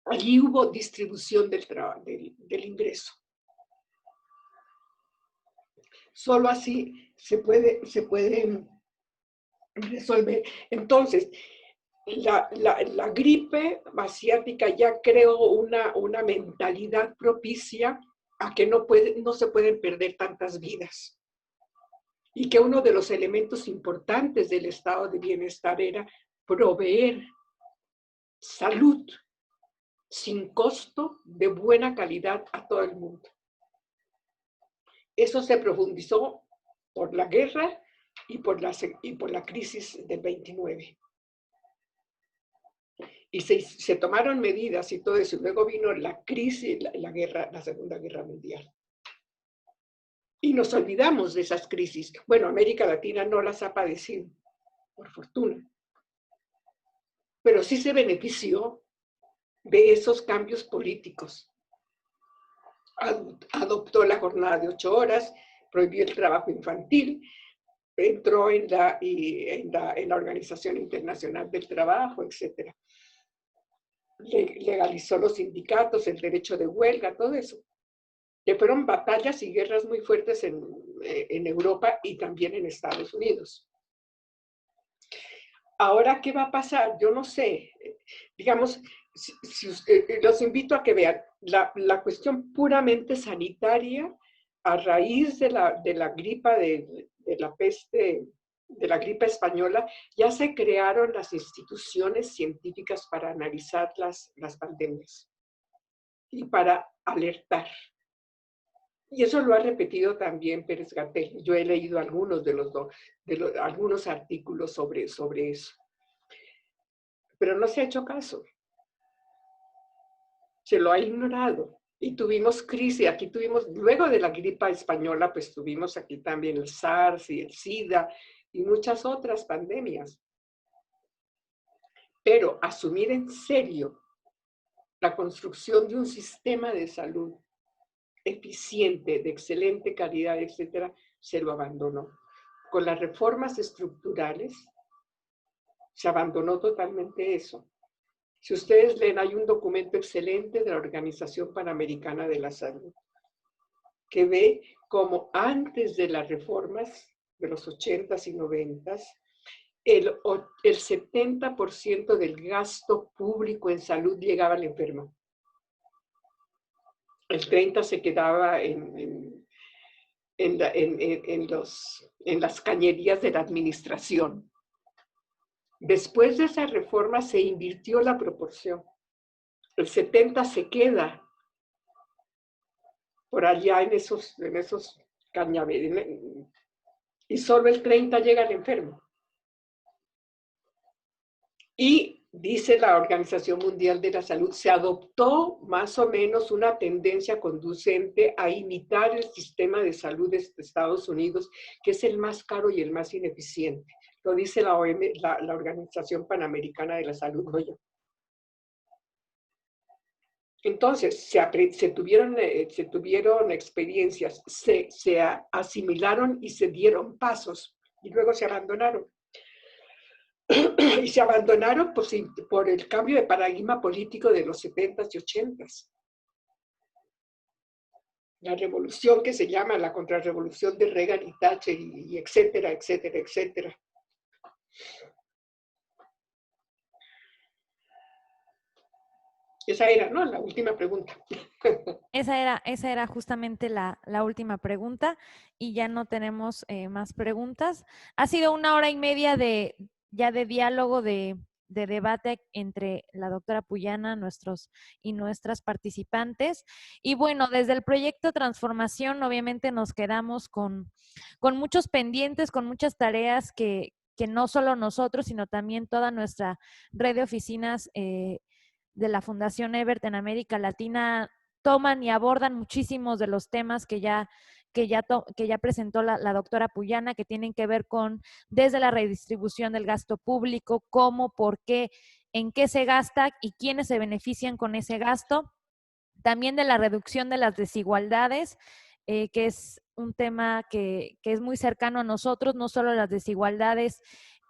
Allí hubo distribución del ingreso. Solo así se puede resolver. Entonces, la gripe asiática ya creó una mentalidad propicia a que no se pueden perder tantas vidas. Y que uno de los elementos importantes del estado de bienestar era proveer salud sin costo, de buena calidad a todo el mundo. Eso se profundizó por la guerra y por la crisis del 29. Y se tomaron medidas y todo eso. Y luego vino la crisis, la Segunda Guerra Mundial. Y nos olvidamos de esas crisis. Bueno, América Latina no las ha padecido, por fortuna. Pero sí se benefició de esos cambios políticos. Adoptó la jornada de 8 horas, prohibió el trabajo infantil, entró en la Organización Internacional del Trabajo, etc. Legalizó los sindicatos, el derecho de huelga, todo eso. Que fueron batallas y guerras muy fuertes en Europa y también en Estados Unidos. Ahora, ¿qué va a pasar? Yo no sé. Digamos, los invito a que vean la cuestión puramente sanitaria a raíz de la gripa de la peste, de la gripe española. Ya se crearon las instituciones científicas para analizar las pandemias y para alertar. Y eso lo ha repetido también Pérez Gatell. Yo he leído algunos algunos artículos sobre eso. Pero no se ha hecho caso. Se lo ha ignorado. Y tuvimos crisis. Aquí tuvimos, luego de la gripa española, pues tuvimos aquí también el SARS y el SIDA y muchas otras pandemias. Pero asumir en serio la construcción de un sistema de salud eficiente, de excelente calidad, etcétera, se lo abandonó. Con las reformas estructurales se abandonó totalmente eso. Si ustedes leen, hay un documento excelente de la Organización Panamericana de la Salud que ve cómo antes de las reformas de los 80s y 90s, el 70% del gasto público en salud llegaba al enfermo. El 30% se quedaba en las cañerías de la administración. Después de esa reforma se invirtió la proporción. El 70% se queda por allá en esos cañaveres y solo el 30% llega al enfermo. Y dice la Organización Mundial de la Salud, se adoptó más o menos una tendencia conducente a imitar el sistema de salud de Estados Unidos, que es el más caro y el más ineficiente. Lo dice la Organización Panamericana de la Salud, ¿no? Entonces, se tuvieron experiencias, se asimilaron y se dieron pasos, y luego se abandonaron. Y se abandonaron por el cambio de paradigma político de los 70s y 80s. La revolución que se llama la contrarrevolución de Reagan y Thatcher, y etcétera, etcétera, etcétera. Esa era, ¿no?, la última pregunta. Esa era justamente la última pregunta y ya no tenemos más preguntas. Ha sido 1 hora y media ya de diálogo, de debate entre la doctora Puyana, y nuestras participantes. Y bueno, desde el proyecto Transformación, obviamente nos quedamos con muchos pendientes, con muchas tareas que no solo nosotros, sino también toda nuestra red de oficinas de la Fundación Ebert en América Latina toman y abordan muchísimos de los temas que ya presentó la doctora Puyana, que tienen que ver con desde la redistribución del gasto público, cómo, por qué, en qué se gasta y quiénes se benefician con ese gasto. También de la reducción de las desigualdades, que es un tema que es muy cercano a nosotros, no solo las desigualdades,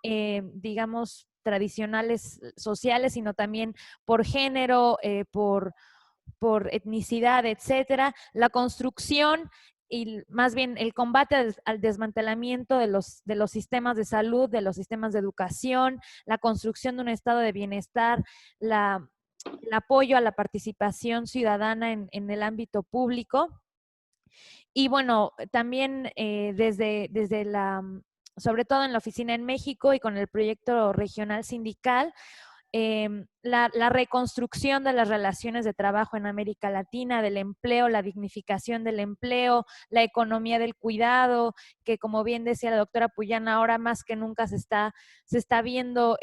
digamos, tradicionales sociales, sino también por género, por etnicidad, etcétera. La construcción y más bien el combate al desmantelamiento de los sistemas de salud, de los sistemas de educación, la construcción de un estado de bienestar, el apoyo a la participación ciudadana en el ámbito público. Y bueno, también sobre todo en la oficina en México y con el proyecto regional sindical, la reconstrucción de las relaciones de trabajo en América Latina, del empleo, la dignificación del empleo, la economía del cuidado, que como bien decía la doctora Puyana, ahora más que nunca se está viendo,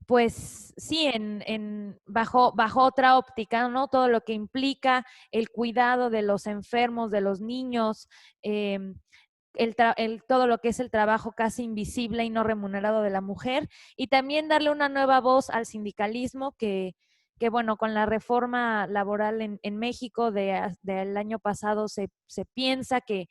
pues sí, bajo otra óptica, ¿no? Todo lo que implica el cuidado de los enfermos, de los niños, todo lo que es el trabajo casi invisible y no remunerado de la mujer, y también darle una nueva voz al sindicalismo que bueno, con la reforma laboral en México del año pasado se piensa que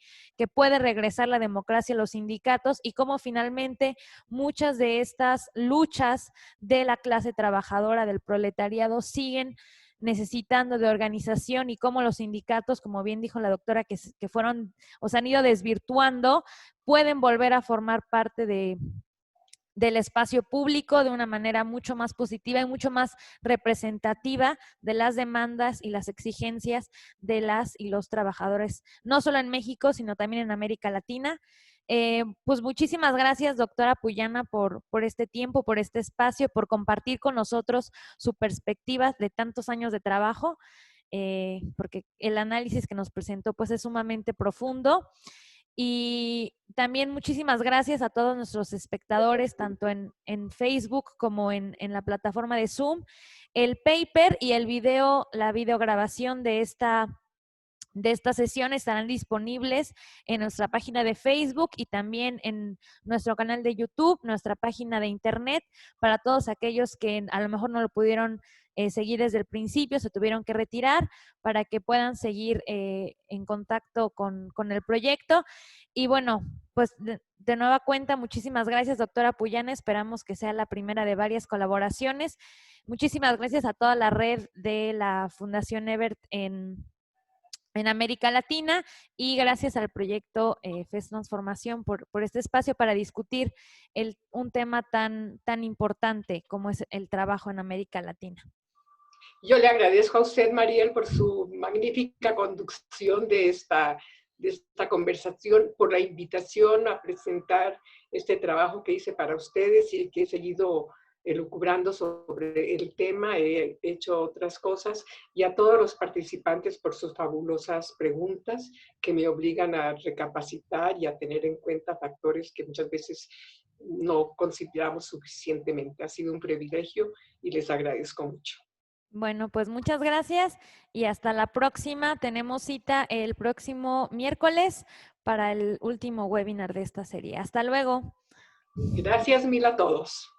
puede regresar la democracia a los sindicatos, y cómo finalmente muchas de estas luchas de la clase trabajadora, del proletariado, siguen necesitando de organización, y cómo los sindicatos, como bien dijo la doctora, que fueron o se han ido desvirtuando, pueden volver a formar parte del espacio público de una manera mucho más positiva y mucho más representativa de las demandas y las exigencias de las y los trabajadores, no solo en México, sino también en América Latina. Pues muchísimas gracias, doctora Puyana, por este tiempo, por este espacio, por compartir con nosotros su perspectiva de tantos años de trabajo, porque el análisis que nos presentó pues es sumamente profundo. Y también muchísimas gracias a todos nuestros espectadores, tanto en Facebook como en la plataforma de Zoom. El paper y el video, la videograbación de esta sesión estarán disponibles en nuestra página de Facebook y también en nuestro canal de YouTube, nuestra página de internet, para todos aquellos que a lo mejor no lo pudieron seguir desde el principio, se tuvieron que retirar, para que puedan seguir en contacto con el proyecto. Y bueno, pues de nueva cuenta, muchísimas gracias, doctora Puyana. Esperamos que sea la primera de varias colaboraciones. Muchísimas gracias a toda la red de la Fundación Ebert en en América Latina, y gracias al proyecto FES Transformación por este espacio para discutir un tema tan importante como es el trabajo en América Latina. Yo le agradezco a usted, Mariel, por su magnífica conducción de esta conversación, por la invitación a presentar este trabajo que hice para ustedes y que he seguido elucubrando sobre el tema, he hecho otras cosas, y a todos los participantes por sus fabulosas preguntas que me obligan a recapacitar y a tener en cuenta factores que muchas veces no consideramos suficientemente. Ha sido un privilegio y les agradezco mucho. Bueno, pues muchas gracias y hasta la próxima. Tenemos cita el próximo miércoles para el último webinar de esta serie. Hasta luego. Gracias mil a todos.